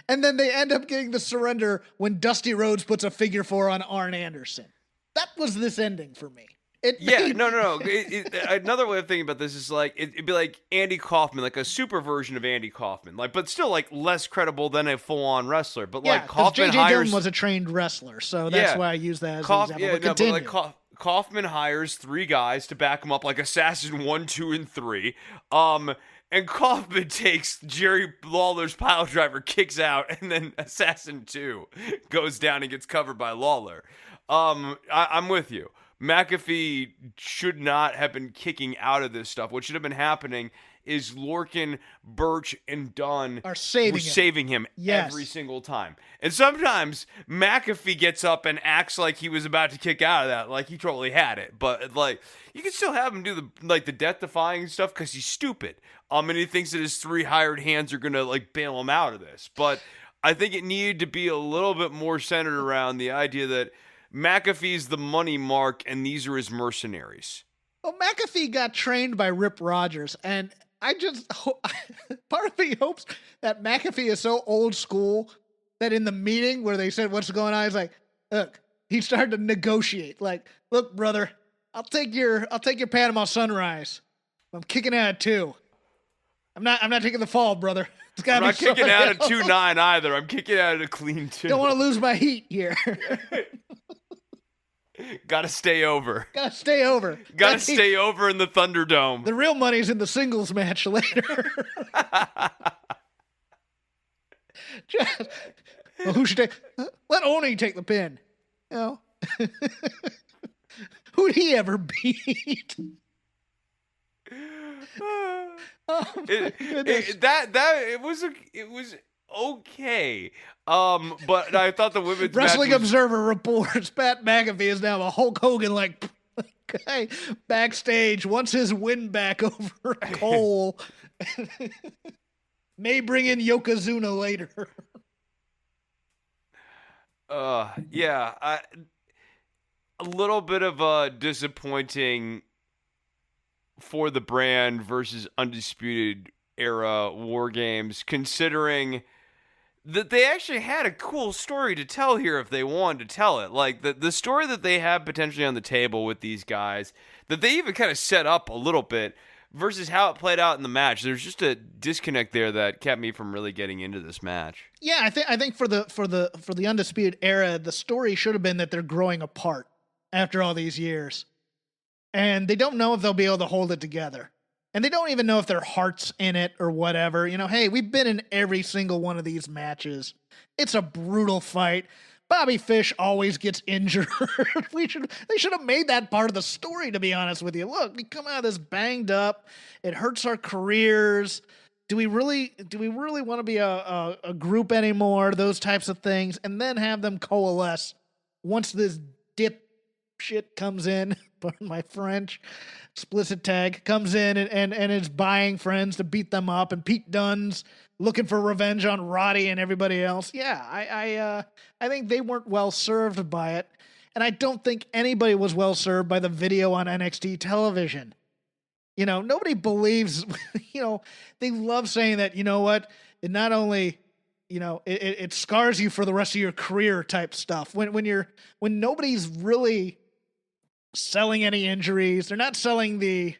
and then they end up getting the surrender when Dusty Rhodes puts a figure four on Arn Anderson. That was this ending for me. No. Another way of thinking about this is like it'd be like Andy Kaufman, like a super version of Andy Kaufman, like, but still like less credible than a full-on wrestler. But like Kaufman J.J. Dillon was a trained wrestler, so that's why I use that as an example. But Kaufman hires three guys to back him up, like Assassin 1, 2, and 3. And Kaufman takes Jerry Lawler's pile driver, kicks out, and then Assassin 2 goes down and gets covered by Lawler. I'm with you. McAfee should not have been kicking out of this stuff. What should have been happening is Lorcan, Birch, and Dunn are saving him every single time. And sometimes McAfee gets up and acts like he was about to kick out of that, like he totally had it. But like you can still have him do the death-defying stuff because he's stupid. And he thinks that his three hired hands are gonna like bail him out of this. But I think it needed to be a little bit more centered around the idea that McAfee's the money mark and these are his mercenaries. Well, McAfee got trained by Rip Rogers, and I just part of me hopes that McAfee is so old school that in the meeting where they said what's going on, he's like, look, he started to negotiate. Like, look, brother, I'll take your Panama Sunrise. I'm kicking out at 2. I'm not taking the fall, brother. I'm not kicking out at 2-9 either. I'm kicking out at a clean 2. Don't want to lose my heat here. Gotta stay over. Gotta stay over in the Thunderdome. The real money's in the singles match later. Well, who should take? Let Oni take the pin. You know, who'd he ever beat? It was okay. But I thought the women's Wrestling Observer reports Pat McAfee is now a Hulk Hogan like guy backstage. Wants his win back over Cole. May bring in Yokozuna later. A little bit of a disappointing for the brand versus Undisputed Era War Games, considering that they actually had a cool story to tell here if they wanted to tell it. Like, the story that they have potentially on the table with these guys, that they even kind of set up a little bit, versus how it played out in the match. There's just a disconnect there that kept me from really getting into this match. Yeah, I think for the Undisputed Era, the story should have been that they're growing apart after all these years. And they don't know if they'll be able to hold it together. And they don't even know if their heart's in it or whatever. You know, hey, we've been in every single one of these matches. It's a brutal fight. Bobby Fish always gets injured. They should have made that part of the story, to be honest with you. Look, we come out of this banged up. It hurts our careers. Do we really want to be a group anymore? Those types of things. And then have them coalesce once this dip shit comes in, pardon my French, explicit tag, comes in and is buying friends to beat them up, and Pete Dunne's looking for revenge on Roddy and everybody else. Yeah, I think they weren't well served by it, and I don't think anybody was well served by the video on NXT television. You know, nobody believes, you know, they love saying that, you know what, it not only, you know, it scars you for the rest of your career type stuff. When nobody's really selling any injuries, they're not selling the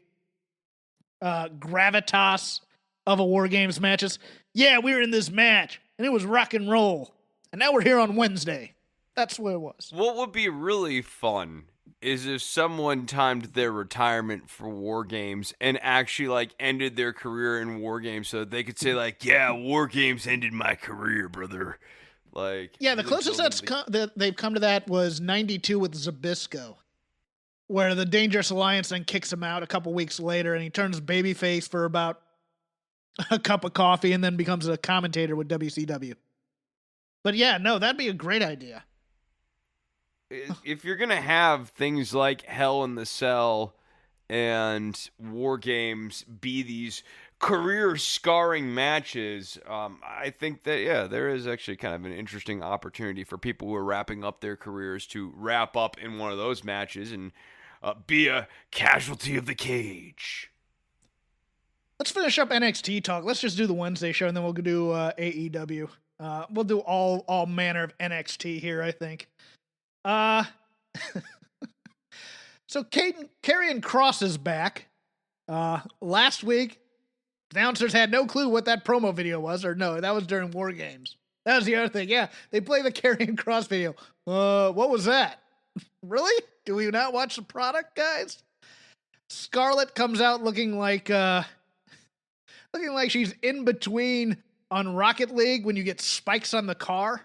gravitas of a War Games matches. Yeah, we were in this match, and it was rock and roll, and now we're here on Wednesday. That's what it was. What would be really fun is if someone timed their retirement for War Games and actually, like, ended their career in War Games so that they could say, like, yeah, War Games ended my career, brother. Like, yeah, the closest that they've come to that was 92 with Zbyszko, where the Dangerous Alliance then kicks him out a couple weeks later, and he turns babyface for about a cup of coffee and then becomes a commentator with WCW. But yeah, no, that'd be a great idea. If you're going to have things like Hell in the Cell and War Games be these career-scarring matches, I think that, yeah, there is actually kind of an interesting opportunity for people who are wrapping up their careers to wrap up in one of those matches and be a casualty of the cage. Let's finish up NXT talk. Let's just do the Wednesday show, and then we'll do AEW. We'll do all manner of NXT here, I think. So Karrion Kross is back. Last week, announcers had no clue what that promo video was, or no, that was during War Games. That was the other thing. Yeah, they play the Karrion Kross video. What was that? Really? Do we not watch the product, guys? Scarlett comes out looking like she's in between on Rocket League when you get spikes on the car.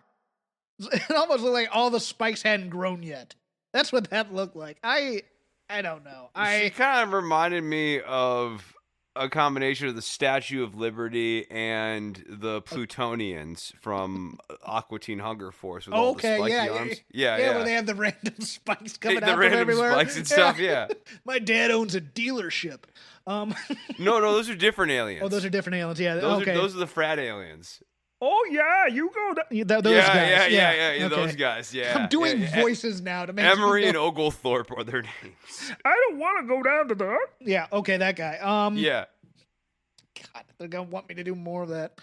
It almost looked like all the spikes hadn't grown yet. That's what that looked like. I don't know. She kind of reminded me of a combination of the Statue of Liberty and the Plutonians from Aqua Teen Hunger Force. With all the spiky arms. Yeah, where they have the random spikes coming out the from random everywhere. Spikes and stuff, yeah. My dad owns a dealership. No, those are different aliens. Oh, those are different aliens, yeah. Those are the frat aliens. Oh, yeah, you go down. Those guys. Yeah, okay. Those guys, yeah. I'm doing voices now to make Emery and Oglethorpe are their names. I don't want to go down to that. Yeah, okay, that guy. Yeah. God, they're going to want me to do more of that.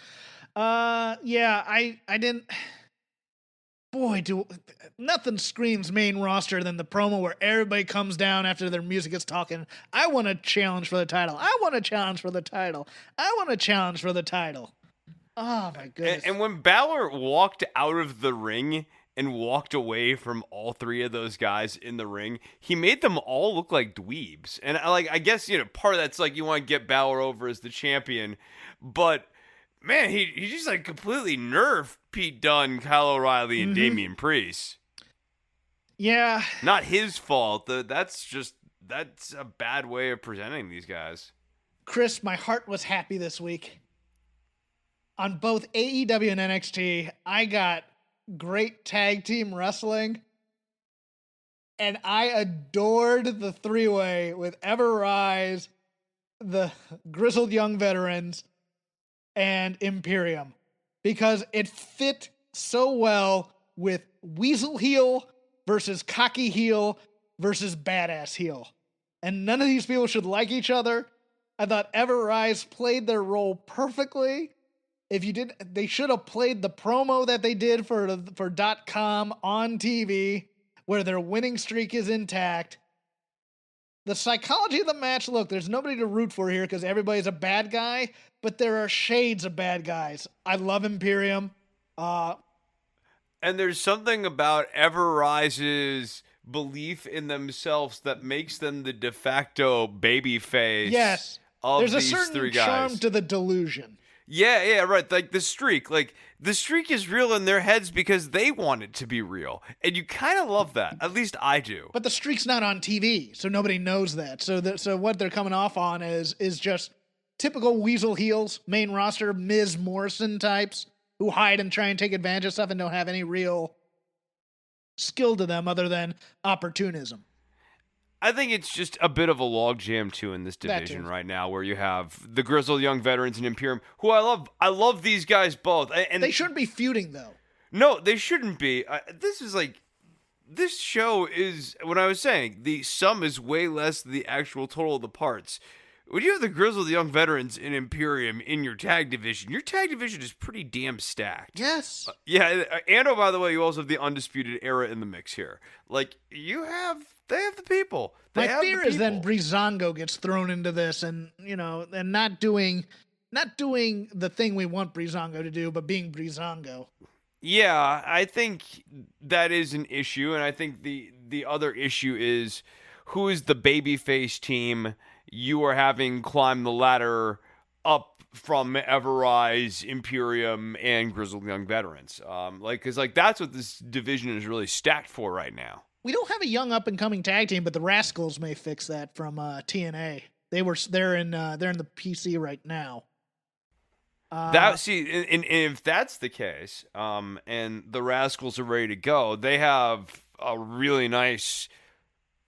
Yeah, I didn't... Boy, nothing screams main roster than the promo where everybody comes down after their music is talking. I want a challenge for the title. I want a challenge for the title. I want a challenge for the title. Oh, my goodness. And when Balor walked out of the ring and walked away from all three of those guys in the ring, he made them all look like dweebs. And I guess, part of that's like you want to get Balor over as the champion, but man, he just like completely nerfed Pete Dunne, Kyle O'Reilly, and Damian Priest. Yeah. Not his fault. That's a bad way of presenting these guys. Chris, my heart was happy this week. On both AEW and NXT, I got great tag team wrestling. And I adored the three-way with Ever Rise, the Grizzled Young Veterans, and Imperium. Because it fit so well with Weasel heel versus Cocky heel versus Badass heel. And none of these people should like each other. I thought Ever Rise played their role perfectly. If you did, they should have played the promo that they did for .com on TV, where their winning streak is intact. The psychology of the match, look, there's nobody to root for here because everybody's a bad guy, but there are shades of bad guys. I love Imperium. And there's something about Everrise's belief in themselves that makes them the de facto babyface. Yes. Of there's a these certain three guys. charm to the delusion. Yeah, right. Like the streak. Like the streak is real in their heads because they want it to be real. And you kind of love that. At least I do. But the streak's not on TV, so nobody knows that. So what they're coming off on is just typical weasel heels, main roster, Ms. Morrison types who hide and try and take advantage of stuff and don't have any real skill to them other than opportunism. I think it's just a bit of a logjam too in this division right now, where you have the grizzled young veterans and Imperium, who I love. I love these guys both. And they shouldn't be feuding though. No, they shouldn't be. This show is, what I was saying, the sum is way less than the actual total of the parts. When you have the grizzled young veterans and Imperium in your tag division is pretty damn stacked. Yes. And by the way, you also have the Undisputed Era in the mix here. Like, they have the people. My fear is then Breezango gets thrown into this and not doing the thing we want Breezango to do, but being Breezango. Yeah, I think that is an issue, and I think the other issue is who is the babyface team you are having climb the ladder up from Everrise, Imperium, and Grizzled Young Veterans. Because that's what this division is really stacked for right now. We don't have a young up-and-coming tag team, but the Rascals may fix that from TNA. They're in the PC right now. And if that's the case, and the Rascals are ready to go, they have a really nice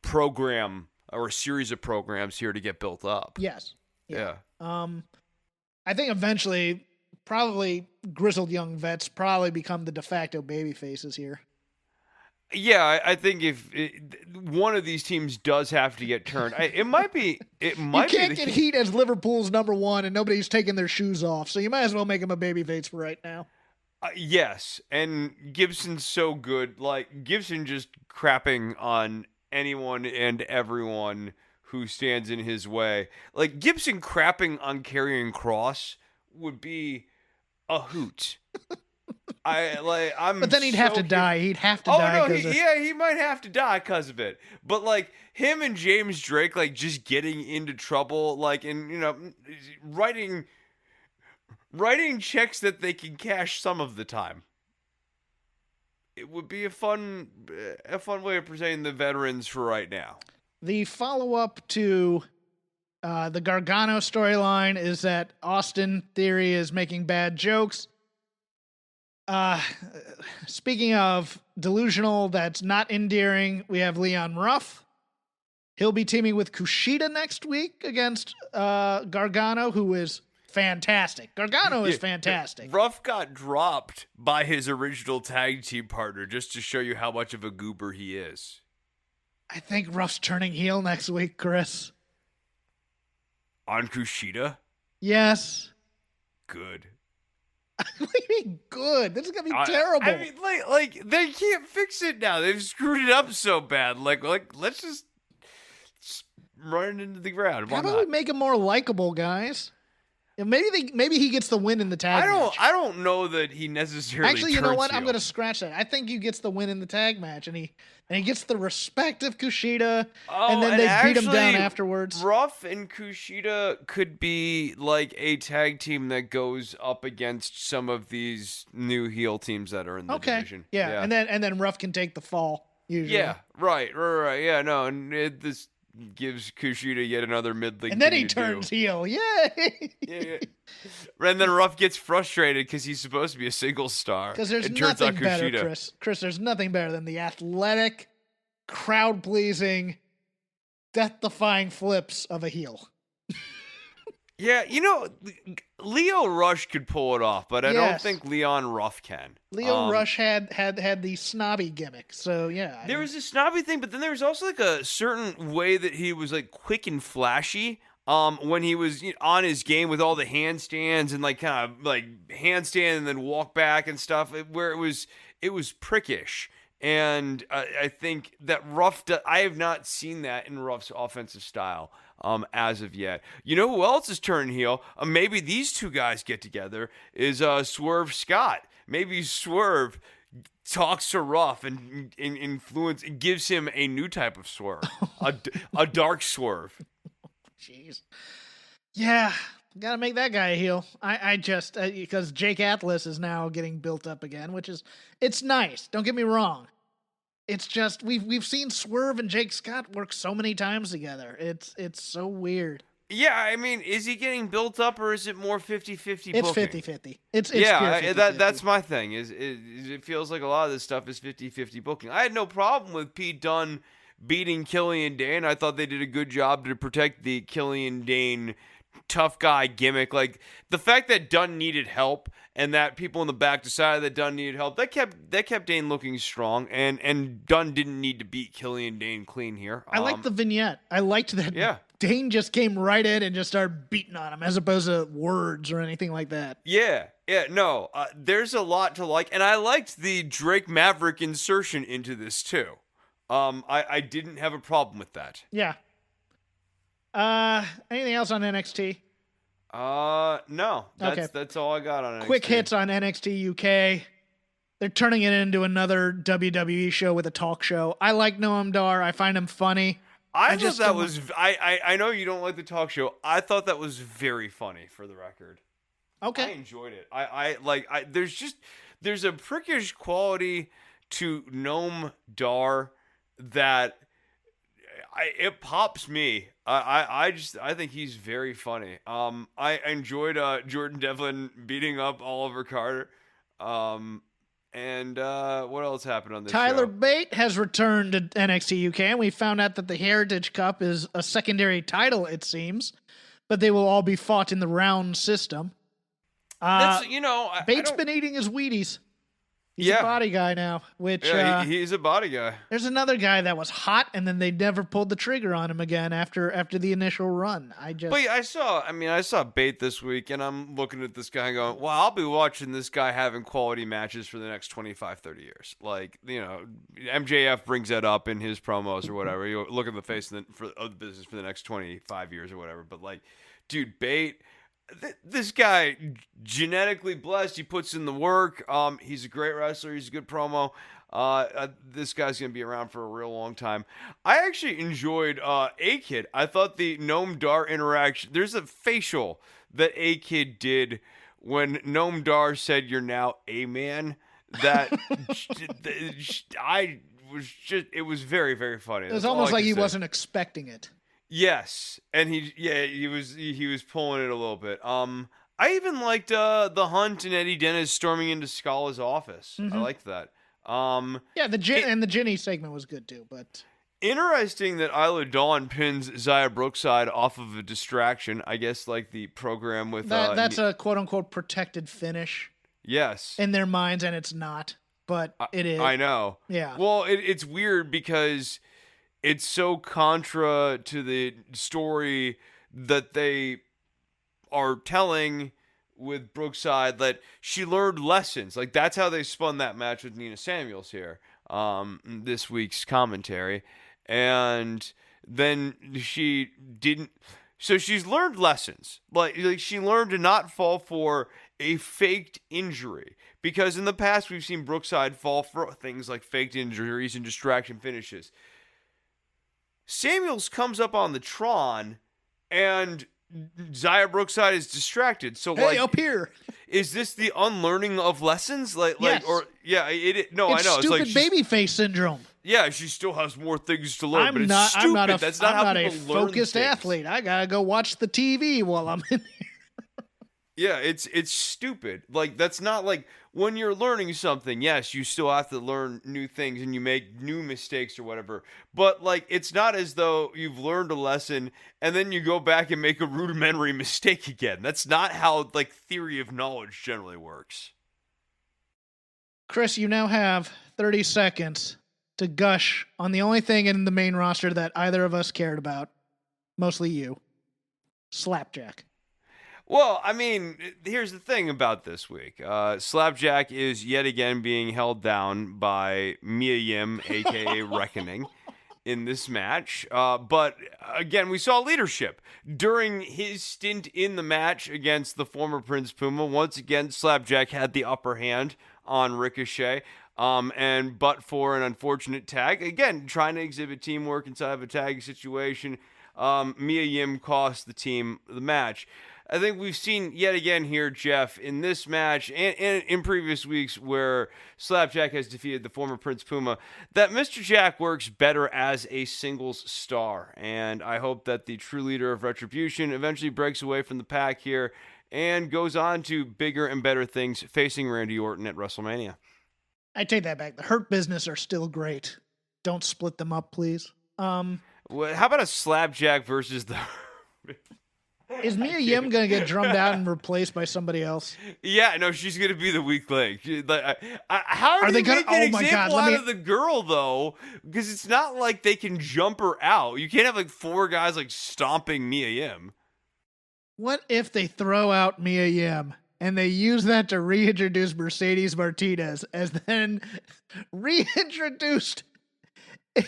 program or a series of programs here to get built up. Yes. Yeah. I think eventually, probably Grizzled Young Vets probably become the de facto baby faces here. Yeah, I think if one of these teams does have to get turned, it might be. You can't get Heat as Liverpool's number one, and nobody's taking their shoes off, so you might as well make him a babyface for right now. Yes, and Gibson's so good. Like, Gibson just crapping on anyone and everyone who stands in his way. Like, Gibson crapping on Karrion Kross would be a hoot. But then he'd have to die. He'd have to die. Oh no, he might have to die because of it. But like him and James Drake, like just getting into trouble, like and writing checks that they can cash some of the time. It would be a fun way of presenting the veterans for right now. The follow-up to the Gargano storyline is that Austin Theory is making bad jokes. Speaking of delusional, that's not endearing, we have Leon Ruff. He'll be teaming with Kushida next week against Gargano, who is fantastic. Gargano is fantastic. Ruff got dropped by his original tag team partner just to show you how much of a goober he is. I think Ruff's turning heel next week, Chris. On Kushida? Yes. Good. What do you mean good? This is gonna be terrible. I mean, like they can't fix it now. They've screwed it up so bad. Like let's just run it into the ground. How about we make him more likable, guys? And maybe he gets the win in the tag match. I don't know that he necessarily. Actually, you know what? heel. I'm going to scratch that. I think he gets the win in the tag match, and he gets the respect of Kushida, and then they beat him down afterwards. Ruff and Kushida could be like a tag team that goes up against some of these new heel teams that are in the division. Yeah, and then Ruff can take the fall. Usually. Yeah, right. Yeah, no, and this gives Kushida yet another mid-league. And then he turns heel. Yay! Yeah. And then Ruff gets frustrated because he's supposed to be a single star. Because there's nothing better, Chris. There's nothing better than the athletic, crowd-pleasing, death-defying flips of a heel. Yeah, Leo Rush could pull it off, but I don't think Leon Ruff can. Leo Rush had the snobby gimmick, so yeah. There was a snobby thing, but then there was also like a certain way that he was like quick and flashy. When he was on his game with all the handstands and like kind of like handstand and then walk back and stuff, where it was prickish. And I think that I have not seen that in Ruff's offensive style as of yet. You know who else is turning heel? Maybe these two guys get together is Swerve Scott. Maybe Swerve talks to Ruff and gives him a new type of swerve, a dark swerve. Jeez. Yeah, gotta make that guy a heel. I just, because Jake Atlas is now getting built up again, it's nice. Don't get me wrong. It's just, we've seen Swerve and Jake Scott work so many times together. It's so weird. Yeah, I mean, is he getting built up or is it more 50-50 booking? It's 50-50. It's yeah, pure 50-50. That's my thing. It feels like a lot of this stuff is 50-50 booking. I had no problem with Pete Dunne beating Killian Dane. I thought they did a good job to protect the Killian Dane tough guy gimmick. Like, the fact that Dunne needed help and that people in the back decided that Dunne needed help, that kept Dane looking strong, and Dunne didn't need to beat Killian Dane clean here. I liked the vignette. I liked that. Yeah. Dane just came right in and just started beating on him as opposed to words or anything like that. Yeah, no, there's a lot to like, and I liked the Drake Maverick insertion into this too. I didn't have a problem with that. Yeah. Anything else on NXT? No. That's all I got on NXT. Quick hits on NXT UK. They're turning it into another WWE show with a talk show. I like Noam Dar. I find him funny. I know you don't like the talk show. I thought that was very funny, for the record. Okay. I enjoyed it. There's a prickish quality to Noam Dar that it pops me. I think he's very funny. I enjoyed Jordan Devlin beating up Oliver Carter. And what else happened on this Tyler show? Bate has returned to NXT UK, and we found out that the Heritage Cup is a secondary title, it seems, but they will all be fought in the round system. Bate's been eating his Wheaties. He's a body guy now, which... he's a body guy. There's another guy that was hot, and then they never pulled the trigger on him again after the initial run. But I saw Bate this week, and I'm looking at this guy going, well, I'll be watching this guy having quality matches for the next 25, 30 years. Like, MJF brings that up in his promos or whatever. You look at the face of the business for the next 25 years or whatever. But, like, dude, Bate... This guy, genetically blessed, he puts in the work. He's a great wrestler. He's a good promo. This guy's going to be around for a real long time. I actually enjoyed A-Kid. I thought the Noam Dar interaction, there's a facial that A-Kid did when Noam Dar said, "You're now a man." That it was very, very funny. It was almost like he wasn't expecting it. Yes, and he was pulling it a little bit. I even liked the Hunt and Eddie Dennis storming into Scala's office. Mm-hmm. I liked that. The Ginny segment was good too. But interesting that Isla Dawn pins Xia Brookside off of a distraction. I guess like the program with that's a quote unquote protected finish. Yes, in their minds, and it's not, but it is. I know. Yeah. Well, it's weird because it's so contra to the story that they are telling with Brookside, that she learned lessons. Like, that's how they spun that match with Nina Samuels here, this week's commentary. And then she didn't. So she's learned lessons. Like she learned to not fall for a faked injury. Because in the past, we've seen Brookside fall for things like faked injuries and distraction finishes. Samuels comes up on the Tron, and Xia Brookside is distracted. So, hey, up here. Is this the unlearning of lessons? Yes. I know. It's stupid babyface syndrome. Yeah, she still has more things to learn, but it's stupid. I'm not That's not how a people learn focused things. athlete. I gotta go watch the TV while I'm in here. Yeah, it's stupid. Like, that's not like when you're learning something, yes, you still have to learn new things and you make new mistakes or whatever. But, like, it's not as though you've learned a lesson and then you go back and make a rudimentary mistake again. That's not how, like, theory of knowledge generally works. Chris, you now have 30 seconds to gush on the only thing in the main roster that either of us cared about, mostly you. Slapjack. Well, I mean, here's the thing about this week. Slapjack is yet again being held down by Mia Yim, a.k.a. Reckoning, in this match. But again, we saw leadership. During his stint in the match against the former Prince Puma, once again, Slapjack had the upper hand on Ricochet. But for an unfortunate tag, again, trying to exhibit teamwork inside of a tag situation, Mia Yim cost the team the match. I think we've seen yet again here, Jeff, in this match and in previous weeks where Slapjack has defeated the former Prince Puma, that Mr. Jack works better as a singles star. And I hope that the true leader of Retribution eventually breaks away from the pack here and goes on to bigger and better things, facing Randy Orton at WrestleMania. I take that back. The Hurt Business are still great. Don't split them up, please. Well, how about a Slapjack versus the... Is Mia Yim going to get drummed out and replaced by somebody else? Yeah, no, she's going to be the weak link. How are they going to make an example out of the girl, though? Because it's not like they can jump her out. You can't have like four guys like stomping Mia Yim. What if they throw out Mia Yim and they use that to reintroduce Mercedes Martinez as then reintroduced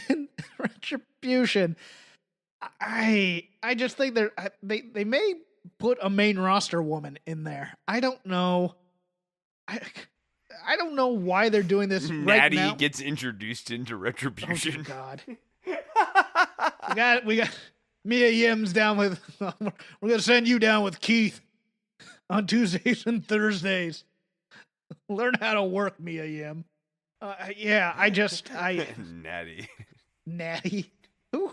in Retribution? I just think they may put a main roster woman in there. I don't know. I don't know why they're doing this right now. Natty gets introduced into Retribution. Oh, God. we got Mia Yim's down with. We're gonna send you down with Keith on Tuesdays and Thursdays. Learn how to work, Mia Yim. Natty. Who?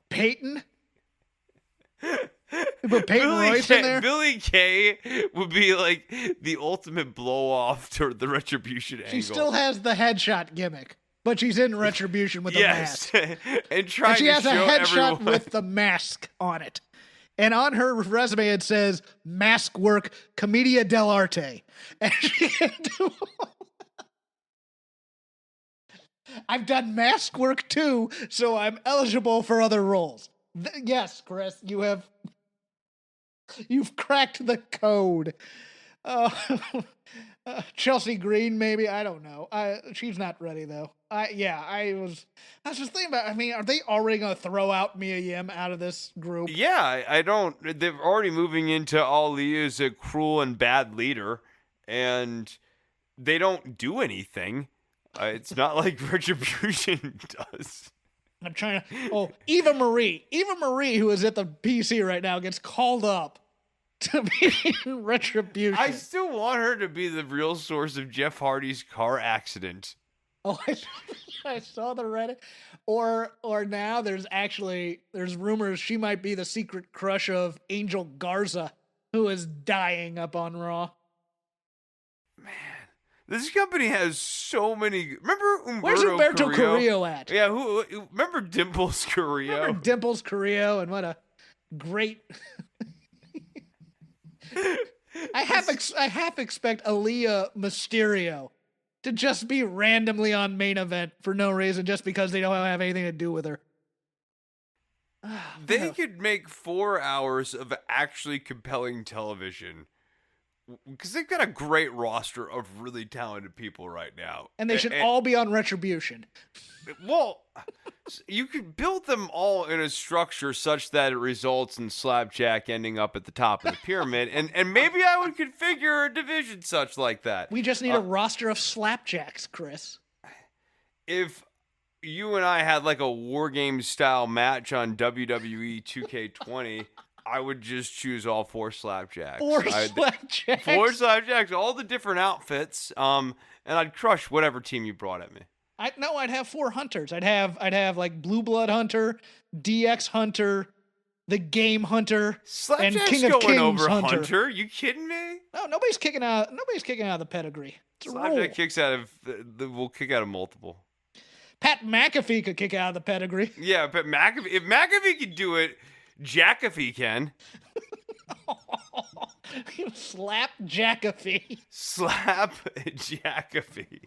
Peyton? Put Peyton Royce in there? Billy Kay would be like the ultimate blow-off to the Retribution angle. She still has the headshot gimmick, but she's in Retribution with a mask. and she has a headshot everyone. with the mask on it. And on her resume it says, mask work, Commedia dell'arte. And she can do I've done mask work too, so I'm eligible for other roles. Yes, Chris, you've cracked the code. Chelsea Green, maybe, I don't know. She's not ready though. I was just thinking about. I mean, are they already going to throw out Mia Yim out of this group? Yeah, I don't. They're already moving into Ali as a cruel and bad leader, and they don't do anything. It's not like Retribution does. I'm trying to... Oh, Eva Marie, who is at the PC right now, gets called up to be in Retribution. I still want her to be the real source of Jeff Hardy's car accident. Oh, I saw the Reddit. Or now there's rumors she might be the secret crush of Angel Garza, who is dying up on Raw. This company has so many. Remember Humberto Where's Humberto Carrillo at? Yeah, remember Dimples Carrillo? Remember Dimples Carrillo, and what a great. I half expect Aaliyah Mysterio to just be randomly on main event for no reason, just because they don't have anything to do with her. They could make 4 hours of actually compelling television. Because they've got a great roster of really talented people right now. And they should all be on Retribution. Well, you could build them all in a structure such that it results in Slapjack ending up at the top of the pyramid. and maybe I would configure a division such like that. We just need a roster of Slapjacks, Chris. If you and I had like a War Games style match on WWE 2K20... I would just choose all 4 Slapjacks. 4 Slapjacks? 4 Slapjacks, all the different outfits, and I'd crush whatever team you brought at me. I'd have 4 Hunters. I'd have like Blue Blood Hunter, DX Hunter, the Game Hunter, and King of Kings over Hunter. You kidding me? No, nobody's kicking out of the pedigree. It's a Slapjack kicks out of we'll kick out of multiple. Pat McAfee could kick out of the pedigree. Yeah, but if McAfee could do it, Jackafee can. You slap Jackafee. Slap Jackafee.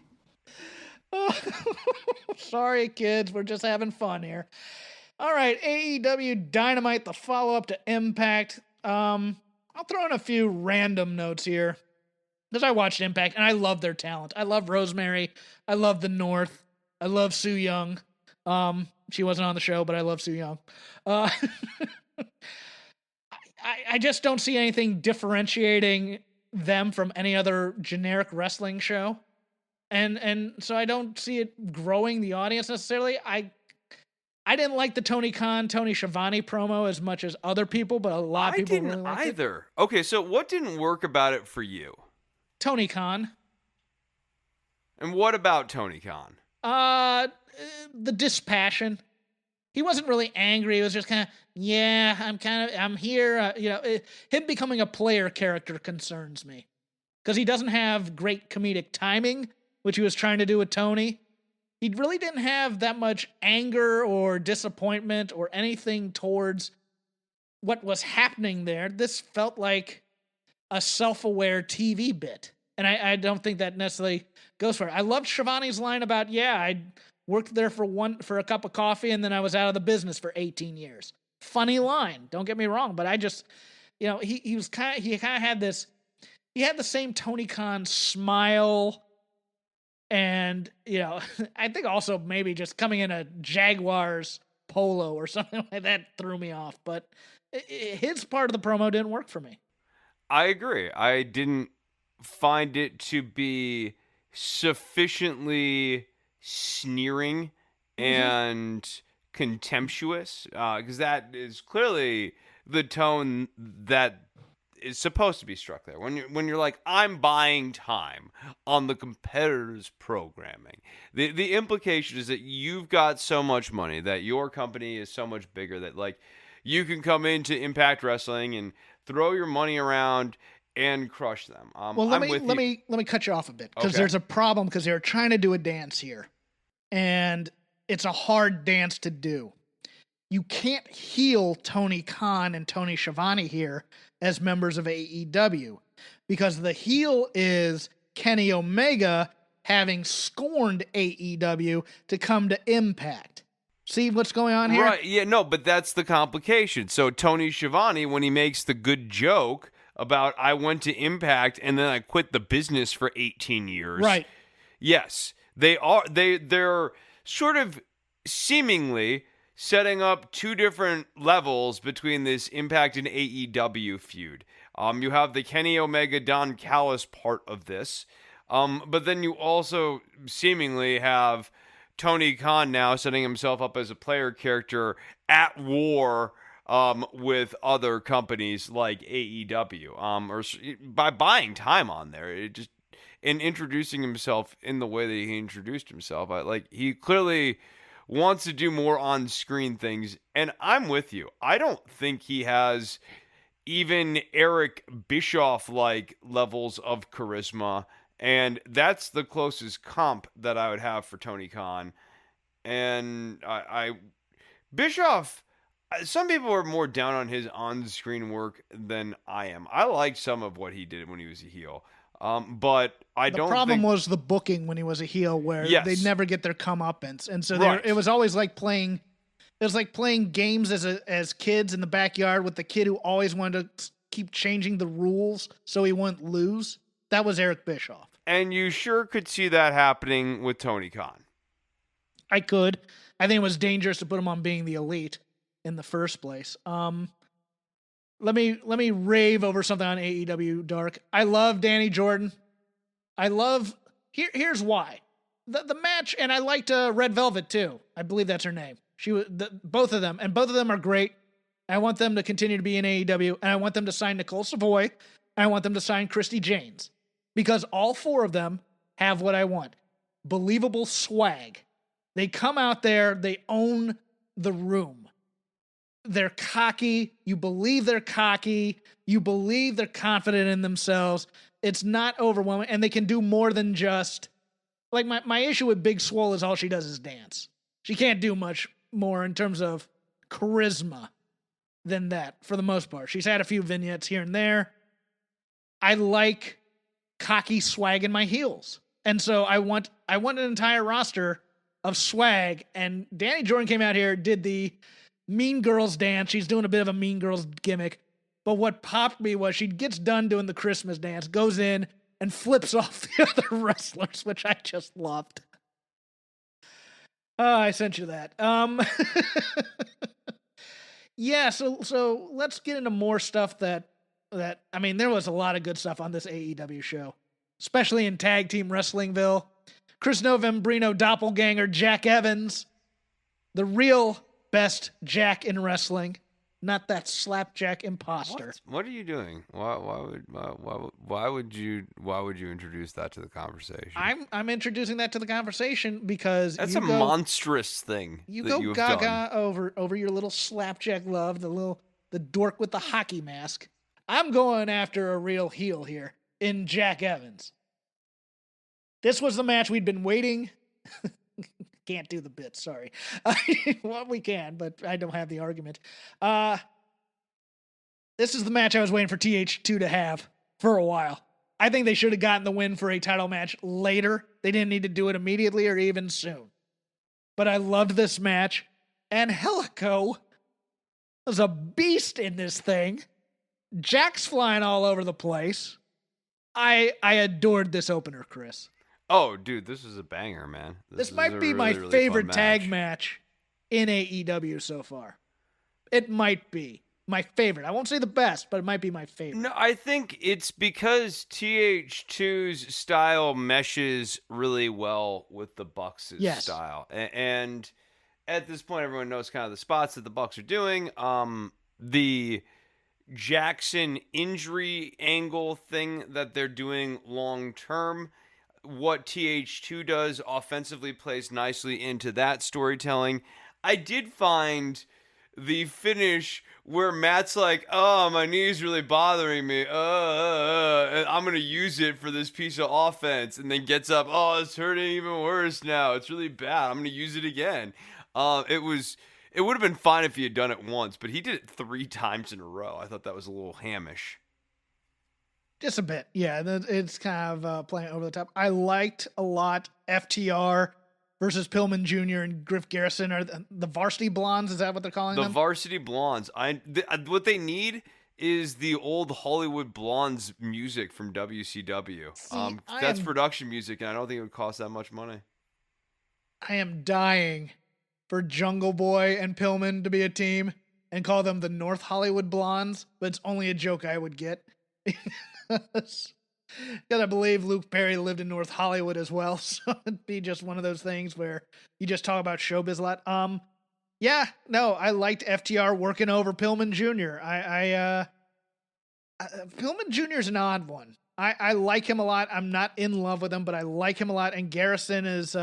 Sorry, kids. We're just having fun here. All right, AEW Dynamite, the follow-up to Impact. I'll throw in a few random notes here because I watched Impact and I love their talent. I love Rosemary. I love the North. I love Sue Young. She wasn't on the show, but I love Sue Young. I just don't see anything differentiating them from any other generic wrestling show. And so I don't see it growing the audience necessarily. I didn't like the Tony Khan, Tony Schiavone promo as much as other people, but a lot of people didn't really liked either. Okay, so what didn't work about it for you? Tony Khan. And what about Tony Khan? The dispassion. He wasn't really angry. He was just kind of, I'm here. Him becoming a player character concerns me because he doesn't have great comedic timing, which he was trying to do with Tony. He really didn't have that much anger or disappointment or anything towards what was happening there. This felt like a self-aware TV bit. And I don't think that necessarily goes for it. I loved Shivani's line about, I worked there for a cup of coffee and then I was out of the business for 18 years. Funny line. Don't get me wrong. But I just, he had the same Tony Khan smile. And, I think also maybe just coming in a Jaguars polo or something like that threw me off. But his part of the promo didn't work for me. I agree. I didn't find it to be sufficiently sneering and contemptuous, because that is clearly the tone that is supposed to be struck there. When you're like, I'm buying time on the competitor's programming. The implication is that you've got so much money, that your company is so much bigger, that like you can come into Impact Wrestling and throw your money around and crush them. Well, let me cut you off a bit because there's a problem because they're trying to do a dance here, and it's a hard dance to do. You can't heel Tony Khan and Tony Schiavone here as members of AEW because the heel is Kenny Omega having scorned AEW to come to Impact. See what's going on here? Right, yeah, no, but that's the complication. So Tony Schiavone, when he makes the good joke about I went to Impact and then I quit the business for 18 years. Right. Yes, they're sort of seemingly setting up two different levels between this Impact and AEW feud. You have the Kenny Omega Don Callis part of this, but then you also seemingly have Tony Khan now setting himself up as a player character at war with other companies like AEW, or by buying time on there. And introducing himself in the way that he introduced himself. He clearly wants to do more on-screen things, and I'm with you. I don't think he has even Eric Bischoff-like levels of charisma, and that's the closest comp that I would have for Tony Khan. And Bischoff, some people are more down on his on-screen work than I am. I liked some of what he did when he was a heel. But I don't think... The problem was the booking when he was a heel where they'd never get their comeuppance. And so it was always like playing... It was like playing games as kids in the backyard with the kid who always wanted to keep changing the rules so he wouldn't lose. That was Eric Bischoff. And you sure could see that happening with Tony Khan. I could. I think it was dangerous to put him on being the elite in the first place. Let me rave over something on AEW Dark. I love Danny Jordan. Here's why. The match, and I liked Red Velvet too. I believe that's her name. Both of them are great. I want them to continue to be in AEW, and I want them to sign Nicole Savoy, and I want them to sign Christy Janes, because all four of them have what I want. Believable swag. They come out there, they own the room. They're cocky. You believe they're cocky. You believe they're confident in themselves. It's not overwhelming. And they can do more than just... Like, my issue with Big Swole is all she does is dance. She can't do much more in terms of charisma than that, for the most part. She's had a few vignettes here and there. I like cocky swag in my heels. And so I want an entire roster of swag. And Danny Jordan came out here, did the Mean Girls dance. She's doing a bit of a Mean Girls gimmick. But what popped me was she gets done doing the Christmas dance, goes in, and flips off the other wrestlers, which I just loved. Oh, I sent you that. Yeah, so let's get into more stuff that I mean, there was a lot of good stuff on this AEW show, especially in Tag Team Wrestlingville. Chris Novembrino doppelganger Jack Evans, the real best Jack in wrestling, not that slapjack imposter. What are you doing? Why would you introduce that to the conversation? I'm introducing that to the conversation because that's a monstrous thing. You go gaga over your little slapjack love, the dork with the hockey mask. I'm going after a real heel here in Jack Evans. This was the match we'd been waiting. Can't do the bit, sorry. Well, we can, but I don't have the argument. This is the match I was waiting for TH2 to have for a while. I think they should have gotten the win for a title match later. They didn't need to do it immediately or even soon. But I loved this match. And Helico was a beast in this thing. Jack's flying all over the place. I adored this opener, Chris. Oh, dude, this is a banger, man. This might be my favorite tag match in AEW so far. It might be my favorite. I won't say the best, but it might be my favorite. No, I think it's because TH2's style meshes really well with the Bucks' style. And at this point, everyone knows kind of the spots that the Bucks are doing. The Jackson injury angle thing that they're doing long term. What TH2 does offensively plays nicely into that storytelling. I did find the finish where Matt's like, oh, my knee's really bothering me. And I'm going to use it for this piece of offense. And then gets up, oh, it's hurting even worse now. It's really bad. I'm going to use it again. It would have been fine if he had done it once, but he did it 3 times in a row. I thought that was a little hamish. Just a bit. Yeah, it's kind of playing over the top. I liked a lot FTR versus Pillman Jr. and Griff Garrison. Are the Varsity Blondes? Is that what they're calling them? The Varsity Blondes. What they need is the old Hollywood Blondes music from WCW. That's production music, and I don't think it would cost that much money. I am dying for Jungle Boy and Pillman to be a team and call them the North Hollywood Blondes, but it's only a joke I would get. Because I believe Luke Perry lived in North Hollywood as well, so it'd be just one of those things where you just talk about showbiz a lot. Yeah, no, I liked FTR working over Pillman Jr. Pillman Jr. is an odd one. I like him a lot. I'm not in love with him, but I like him a lot. And Garrison is,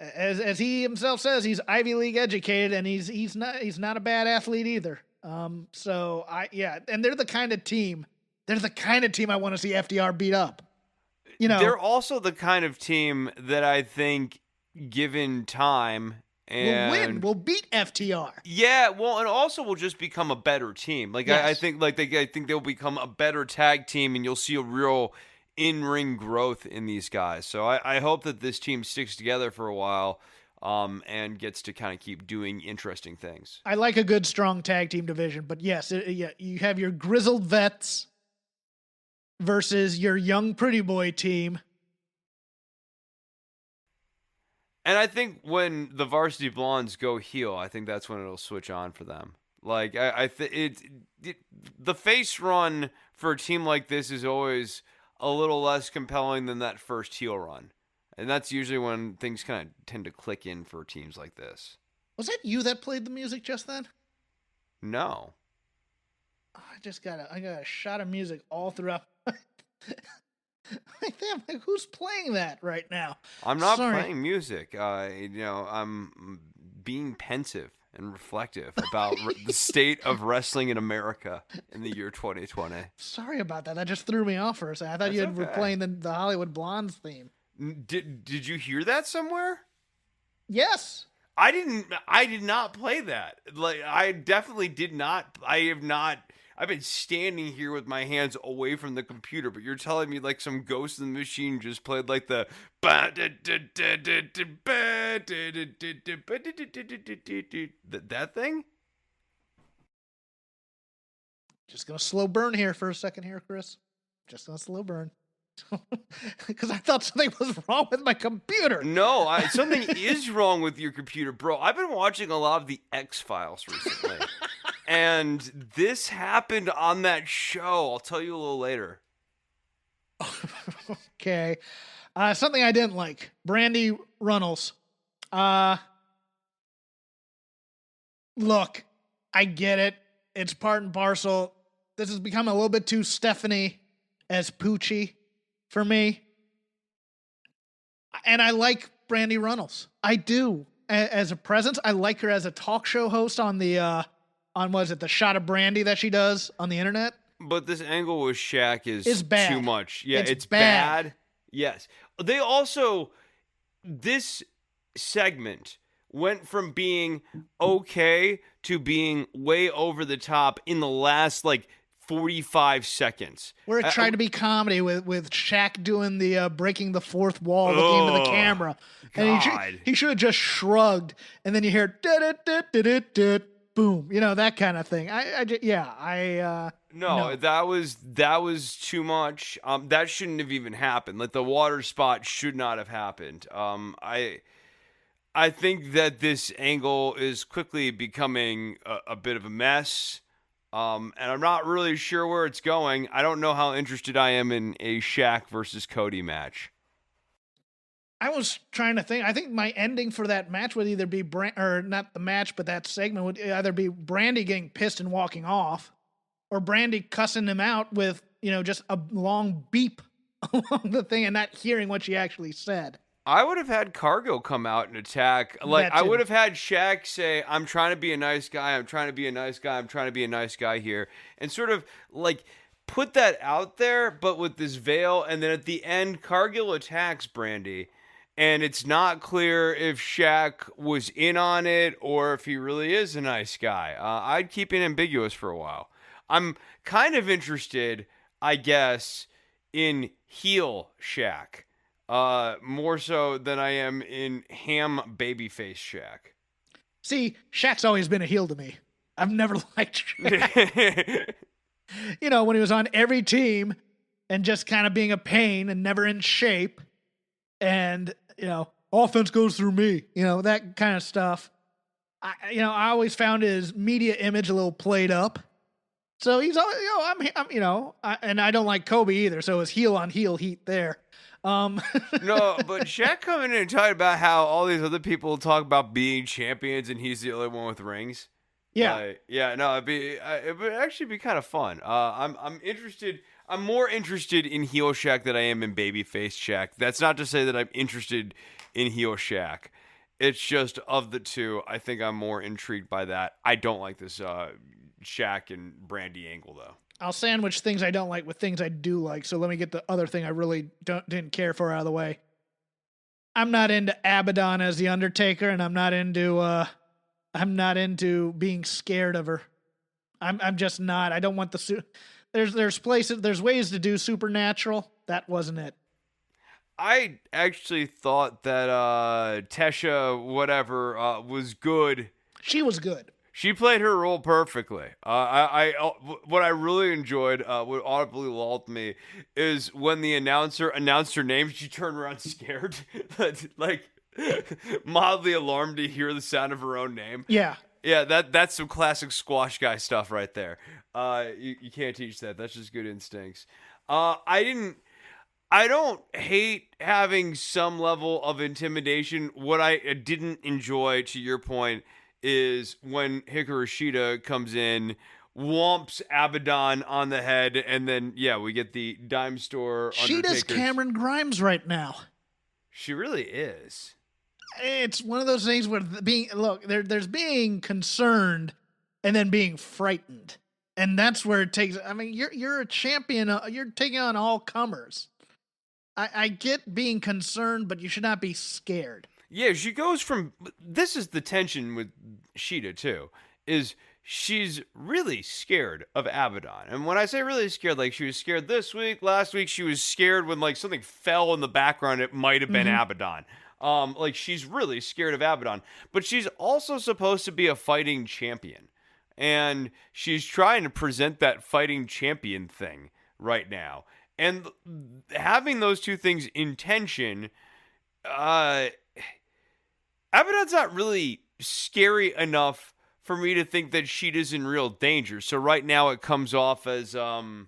as he himself says, he's Ivy League educated, and he's not a bad athlete either. And they're the kind of team. They're the kind of team I want to see FDR beat up. You know, they're also the kind of team that I think, given time, and will win. Will beat FTR. Yeah, well, and also will just become a better team. Like yes. I think they'll become a better tag team, and you'll see a real in-ring growth in these guys. So I hope that this team sticks together for a while. And gets to kind of keep doing interesting things. I like a good, strong tag team division, but yes, you have your grizzled vets versus your young pretty boy team. And I think when the Varsity Blondes go heel, I think that's when it'll switch on for them. Like the face run for a team like this is always a little less compelling than that first heel run. And that's usually when things kind of tend to click in for teams like this. Was that you that played the music just then? No. Oh, I got a shot of music all throughout. Like, who's playing that right now? I'm not playing music. I'm being pensive and reflective about the state of wrestling in America in the year 2020. Sorry about that. That just threw me off for a second. I thought were playing the Hollywood Blondes theme. Did you hear that somewhere? Yes. I did not play that. Like I definitely did not. I've been standing here with my hands away from the computer, but you're telling me like some Ghost in the Machine just played like the that thing? Just going to slow burn here for a second here, Chris. Just going to slow burn. Because I thought something was wrong with my computer. No, something is wrong with your computer, bro. I've been watching a lot of the X-Files recently. And this happened on that show. I'll tell you a little later. Okay. Something I didn't like. Brandy Runnels. Look, I get it. It's part and parcel. This has become a little bit too Stephanie as Poochie for me. And I like Brandy Runnels. I do. As a presence, I like her as a talk show host on the the Shot of Brandy that she does on the internet. But this angle with Shaq is bad. too much. Yeah, it's bad. bad. Yes. They also, this segment went from being okay to being way over the top in the last 45 seconds. Where it tried to be comedy with Shaq doing the breaking the fourth wall, looking into the camera. And he should have just shrugged, and then you hear boom, that kind of thing. No, that was too much. That shouldn't have even happened. The water spot should not have happened. I think that this angle is quickly becoming a bit of a mess. And I'm not really sure where it's going. I don't know how interested I am in a Shaq versus Cody match. I was trying to think. I think my ending for that match would either be or not the match, but that segment would either be Brandy getting pissed and walking off, or Brandy cussing him out with just a long beep along the thing and not hearing what she actually said. I would have had Cargo come out and attack. I would have had Shaq say, "I'm trying to be a nice guy. I'm trying to be a nice guy. I'm trying to be a nice guy here," and sort of put that out there, but with this veil. And then at the end, Cargill attacks Brandy. And it's not clear if Shaq was in on it or if he really is a nice guy. I'd keep it ambiguous for a while. I'm kind of interested, I guess, in heel Shaq. More so than I am in ham babyface Shaq. See, Shaq's always been a heel to me. I've never liked Shaq. When he was on every team and just kind of being a pain and never in shape. And, offense goes through me, that kind of stuff. I always found his media image a little played up. So he's always, and I don't like Kobe either. So it's heel on heel heat there. No, but Shaq coming in and talking about how all these other people talk about being champions and he's the only one with rings. Yeah. It would actually be kind of fun. I'm interested. I'm more interested in heel Shaq than I am in babyface Shaq. That's not to say that I'm interested in heel Shaq. It's just of the two, I think I'm more intrigued by that. I don't like this Shaq and Brandy angle though. I'll sandwich things I don't like with things I do like. So let me get the other thing I really didn't care for out of the way. I'm not into Abaddon as the Undertaker, and I'm not into being scared of her. I'm just not. I don't want the there's ways to do supernatural. That wasn't it. I actually thought that Tesha was good. She was good. She played her role perfectly. What I really enjoyed, what audibly lulled me, is when the announcer announced her name, she turned around scared, mildly alarmed to hear the sound of her own name. Yeah. Yeah, that's some classic squash guy stuff right there. You can't teach that. That's just good instincts. I don't hate having some level of intimidation. What I didn't enjoy, to your point, is when Hikaru Shida comes in, whomps Abaddon on the head, and then, we get the dime store Undertaker's. Shida's Cameron Grimes right now. She really is. It's one of those things where there's being concerned and then being frightened. And that's where it takes, you're a champion. You're taking on all comers. I get being concerned, but you should not be scared. Yeah, she goes from, this is the tension with Shida too, is she's really scared of Abaddon. And when I say really scared, she was scared this week, last week she was scared when something fell in the background, it might have been Abaddon. She's really scared of Abaddon, but she's also supposed to be a fighting champion. and she's trying to present that fighting champion thing right now. And having those two things in tension, Abaddon's not really scary enough for me to think that Sheeta's in real danger. So right now it comes off as we're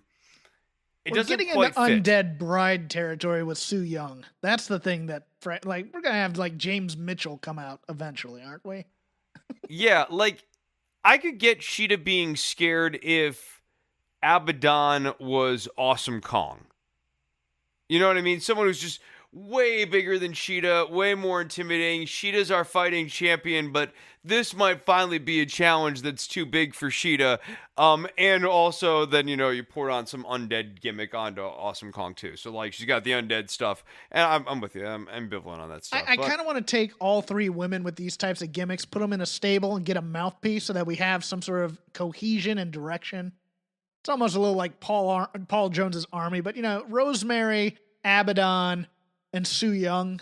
getting into undead bride territory with Su Yung. That's the thing that we're gonna have James Mitchell come out eventually, aren't we? Yeah, I could get Sheeta being scared if Abaddon was Awesome Kong. You know what I mean? Someone who's just way bigger than Sheeta, way more intimidating. Sheeta's our fighting champion, but this might finally be a challenge that's too big for Sheeta. And also then, you pour on some undead gimmick onto Awesome Kong too. So she's got the undead stuff. And I'm with you. I'm ambivalent on that stuff. I kind of want to take all three women with these types of gimmicks, put them in a stable and get a mouthpiece so that we have some sort of cohesion and direction. It's almost a little like Paul Jones's Army, but Rosemary, Abaddon, and Su Yung,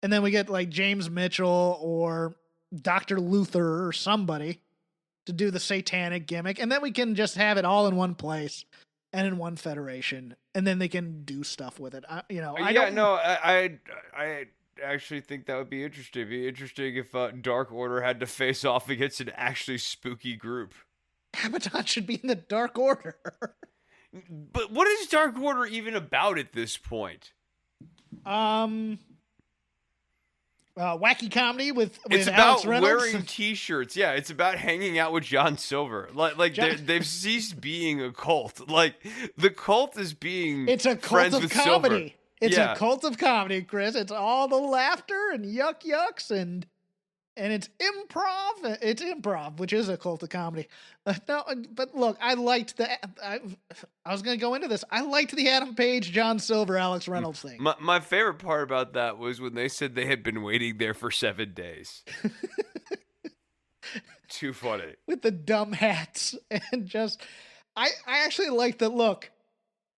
and then we get James Mitchell or Dr. Luther or somebody to do the satanic gimmick, and then we can just have it all in one place and in one federation, and then they can do stuff with it. I actually think that would be interesting. It'd be interesting if Dark Order had to face off against an actually spooky group. Abaddon should be in the Dark Order. But what is Dark Order even about at this point? Wacky comedy with it's Alex about Reynolds. Wearing T-shirts. Yeah, it's about hanging out with John Silver. They've ceased being a cult. The cult is being it's a cult friends of with comedy. Silver. It's a cult of comedy, Chris. It's all the laughter and yucks and it's improv. It's improv, which is a cult of comedy. No, but look, I liked I was going to go into this. I liked the Adam Page, John Silver, Alex Reynolds thing. My favorite part about that was when they said they had been waiting there for 7 days. Too funny. With the dumb hats and I actually like that. Look,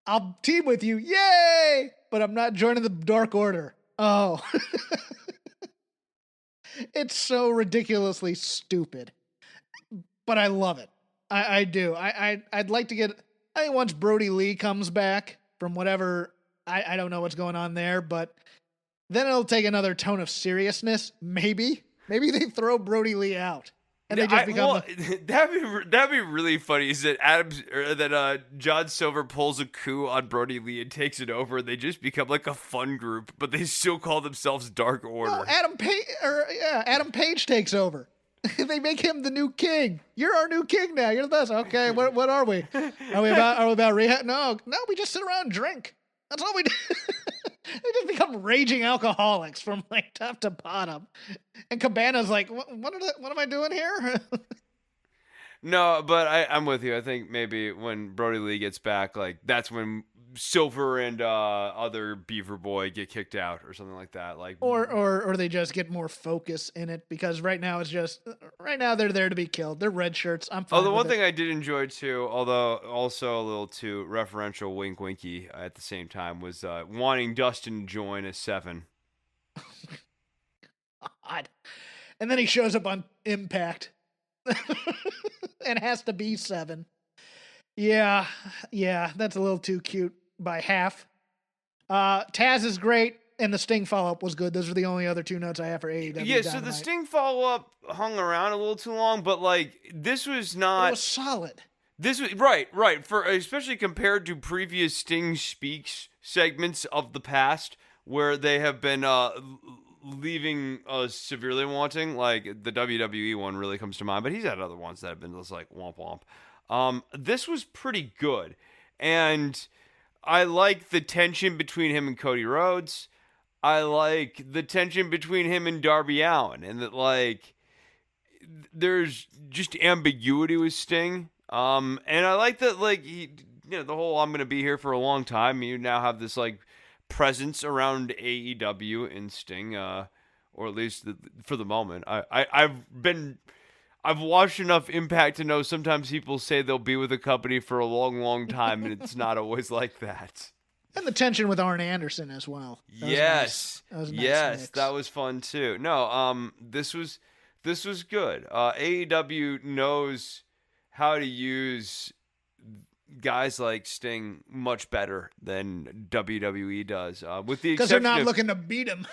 I'll team with you. Yay! But I'm not joining the Dark Order. Oh. It's so ridiculously stupid, but I love it. I do. I'd like to get. I think once Brody Lee comes back from whatever, I don't know what's going on there, but then it'll take another tone of seriousness. Maybe they throw Brody Lee out and they just become. That'd be really funny. Is that John Silver pulls a coup on Brody Lee and takes it over? And they just become a fun group, but they still call themselves Dark Order. No, Adam Page takes over. They make him the new king. You're our new king now. You're the best. Okay, what are we? Are we about rehab? No, we just sit around and drink. That's all we do. They just become raging alcoholics from top to bottom. And Cabana's like, what am I doing here? No, but I'm with you. I think maybe when Brody Lee gets back, that's when Silver and other Beaver Boy get kicked out or something like that. Or they just get more focus in it because right now they're there to be killed. They're red shirts. I'm fine. The one thing I did enjoy too, although also a little too referential wink winky at the same time, was wanting Dustin to join as 7. God. And then he shows up on Impact. And has to be 7. Yeah, that's a little too cute by half. Taz is great, and the Sting follow-up was good. Those are the only other 2 notes I have for AEW. Yeah, Dynamite. so the Sting follow-up hung around a little too long, but this was not. It was solid. This was right for especially compared to previous Sting Speaks segments of the past, where they have been leaving us severely wanting. The WWE one really comes to mind, but he's had other ones that have been just womp womp. This was pretty good, and I like the tension between him and Cody Rhodes. I like the tension between him and Darby Allin, and that there's just ambiguity with Sting. And I like that he, the whole I'm gonna be here for a long time. You now have this presence around AEW and Sting, or at least for the moment. I've watched enough Impact to know sometimes people say they'll be with a company for a long, long time, and it's not always like that. And the tension with Arn Anderson as well. Yes, that was nice. Yes, that was fun too. No, this was good. AEW knows how to use guys like Sting much better than WWE does. With the because they're exception not of, looking to beat him.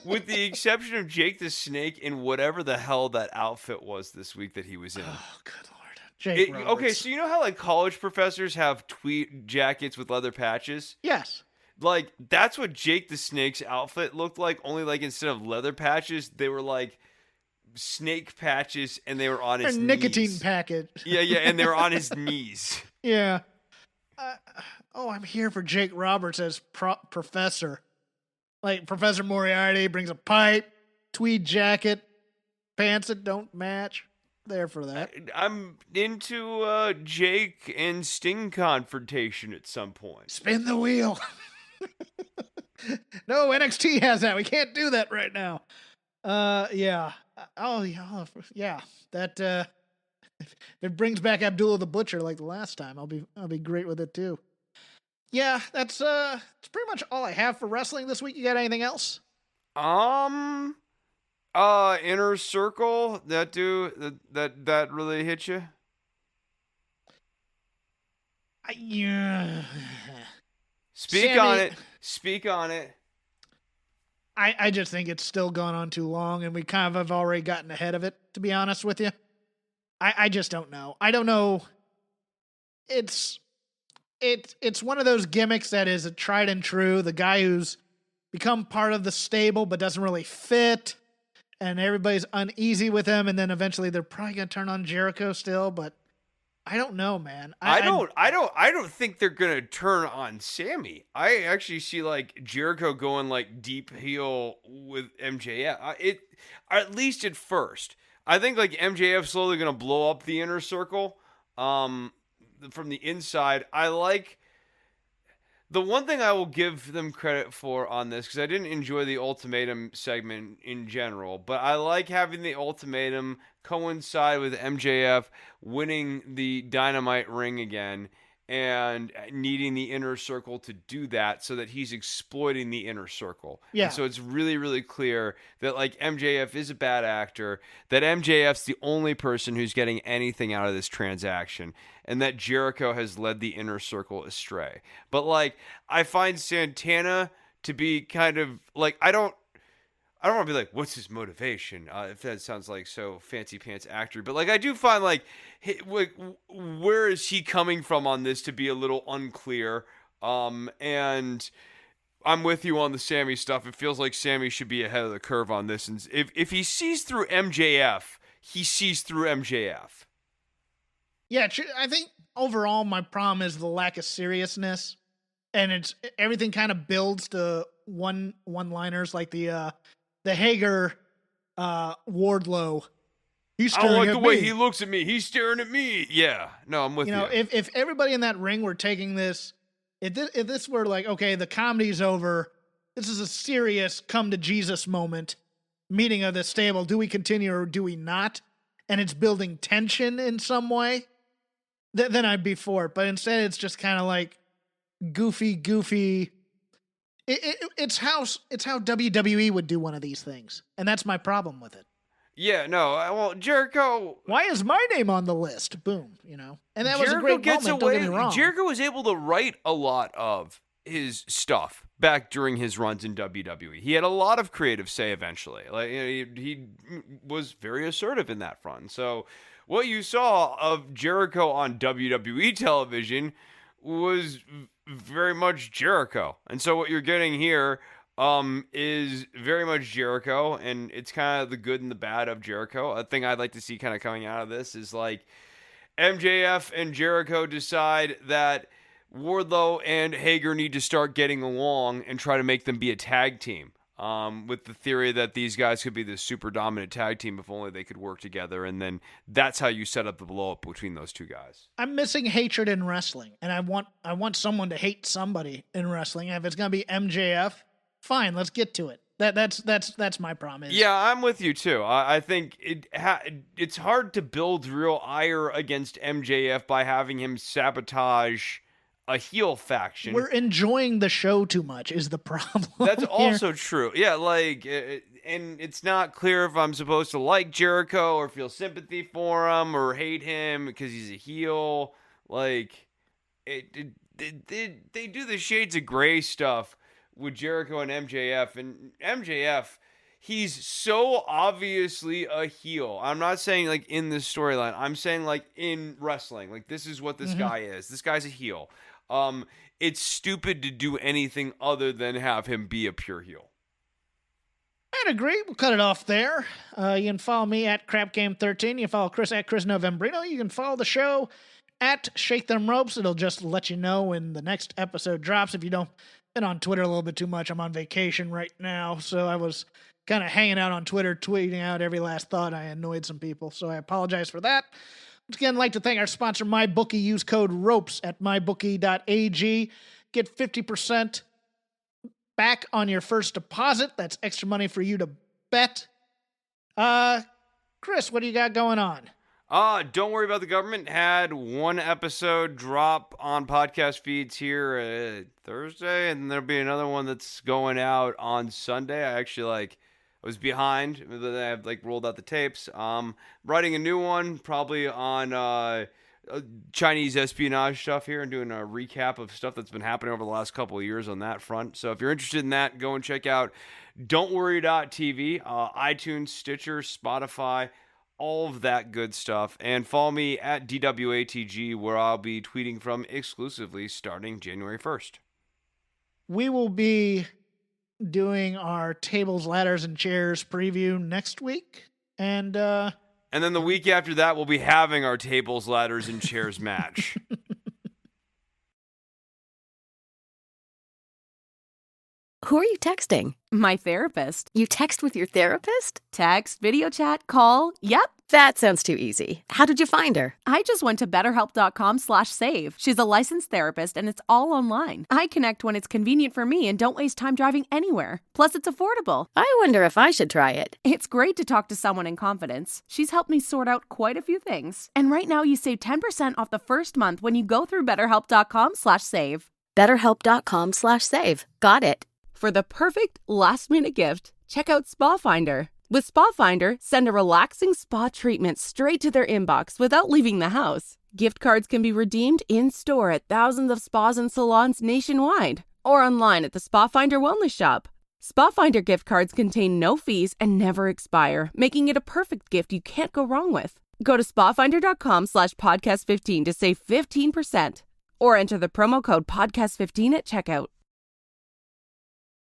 with the exception of Jake the Snake in whatever the hell that outfit was this week that he was in. Oh, good Lord. Jake Roberts. Okay, so you know how like college professors have tweed jackets with leather patches? Yes. Like, that's what Jake the Snake's outfit looked like, only like instead of leather patches, they were like snake patches, and they were on his knees. Nicotine packet. Yeah, and they were on his knees. Yeah. I'm here for Jake Roberts as professor. Like, Professor Moriarty brings a pipe, tweed jacket, pants that don't match. There for that. I'm into Jake and Sting confrontation at some point. Spin the wheel. No, NXT has that. We can't do that right now. Yeah. Oh, yeah. That if it brings back Abdullah the Butcher like the last time, I'll be great with it too. Yeah, that's pretty much all I have for wrestling this week. You got anything else? Inner Circle, that dude that really hit you? Yeah. Speak on it. I just think it's still gone on too long, and we kind of have already gotten ahead of it, to be honest with you. I just don't know. I don't know. It's one of those gimmicks that is a tried and true. The guy who's become part of the stable but doesn't really fit, and everybody's uneasy with him, and then eventually they're probably gonna turn on Jericho still, but I don't know, man. I don't think they're gonna turn on Sammy. I actually see like Jericho going like deep heel with MJF. At least at first. I think like MJF slowly gonna blow up the Inner Circle. From the inside. I like the one thing I will give them credit for on this, because I didn't enjoy the ultimatum segment in general, but I like having the ultimatum coincide with MJF winning the Dynamite ring again and needing the Inner Circle to do that, so that he's exploiting the Inner Circle. Yeah. And so it's really, really clear that like MJF is a bad actor, that MJF's the only person who's getting anything out of this transaction, and that Jericho has led the Inner Circle astray. But like, I find Santana to be kind of like, I don't want to be like, what's his motivation? If that sounds like so fancy pants actor, but like, I do find like, where is he coming from on this to be a little unclear. And I'm with you on the Sammy stuff. It feels like Sammy should be ahead of the curve on this. And if he sees through MJF, he sees through MJF. Yeah, I think overall my problem is the lack of seriousness, and everything kind of builds to one-liners like the Hager Wardlow. He's staring I don't like at the way me. he looks at me. He's staring at me. Yeah, no, I'm with you. If everybody in that ring were taking this, if this were like, okay, the comedy's over, this is a serious come to Jesus moment, meeting of the stable. Do we continue or do we not? And it's building tension in some way. Then I'd be for it. But instead, it's just kind of like goofy. It's how WWE would do one of these things, and that's my problem with it. Yeah, no. Well, Jericho. Why is my name on the list? Boom, and that was a Jericho great gets moment. away. Don't get me wrong. Jericho was able to write a lot of his stuff back during his runs in WWE. He had a lot of creative say eventually. Like he was very assertive in that front. So what you saw of Jericho on WWE television was very much Jericho. And so what you're getting here is very much Jericho, and it's kind of the good and the bad of Jericho. A thing I'd like to see kind of coming out of this is like MJF and Jericho decide that Wardlow and Hager need to start getting along and try to make them be a tag team. With the theory that these guys could be the super dominant tag team if only they could work together, and then that's how you set up the blow up between those two guys. I'm missing hatred in wrestling, and I want someone to hate somebody in wrestling. And if it's gonna be MJF, fine, let's get to it. That's my problem. Yeah, I'm with you too. I think it's hard to build real ire against MJF by having him sabotage a heel faction. We're enjoying the show too much is the problem. That's also true. Yeah, like and it's not clear if I'm supposed to like Jericho or feel sympathy for him or hate him because he's a heel. Like, they do the shades of gray stuff with Jericho and MJF. And MJF, he's so obviously a heel. I'm not saying like in this storyline. I'm saying like in wrestling. Like, this is what this guy is. This guy's a heel. It's stupid to do anything other than have him be a pure heel. I'd agree. We'll cut it off there. You can follow me at CrapGame13. You can follow Chris at Chris Novembrino. You can follow the show at Shake Them Ropes. It'll just let you know when the next episode drops. If you don't been on Twitter a little bit too much, I'm on vacation right now, so I was kind of hanging out on Twitter, tweeting out every last thought. I annoyed some people, so I apologize for that. Once again, I'd like to thank our sponsor, MyBookie. Use code ROPES at mybookie.ag. Get 50% back on your first deposit. That's extra money for you to bet. Chris, what do you got going on? Don't worry about the government. Had one episode drop on podcast feeds here Thursday, and there'll be another one that's going out on Sunday. I actually I was behind. I've rolled out the tapes. Writing a new one, probably on Chinese espionage stuff here, and doing a recap of stuff that's been happening over the last couple of years on that front. So if you're interested in that, go and check out don'tworry.tv, iTunes, Stitcher, Spotify, all of that good stuff. And follow me at DWATG, where I'll be tweeting from exclusively starting January 1st. We will be doing our tables, ladders, and chairs preview next week. And then the week after that, we'll be having our tables, ladders, and chairs match. Who are you texting? My therapist. You text with your therapist? Text, video chat, call. Yep. That sounds too easy. How did you find her? I just went to betterhelp.com/save. She's a licensed therapist and it's all online. I connect when it's convenient for me and don't waste time driving anywhere. Plus, it's affordable. I wonder if I should try it. It's great to talk to someone in confidence. She's helped me sort out quite a few things. And right now you save 10% off the first month when you go through betterhelp.com/save. Betterhelp.com/save. Got it. For the perfect last-minute gift, check out Spa Finder. With Spa Finder, send a relaxing spa treatment straight to their inbox without leaving the house. Gift cards can be redeemed in-store at thousands of spas and salons nationwide, or online at the Spa Finder Wellness Shop. Spa Finder gift cards contain no fees and never expire, making it a perfect gift you can't go wrong with. Go to spafinder.com/podcast15 to save 15%, or enter the promo code podcast15 at checkout.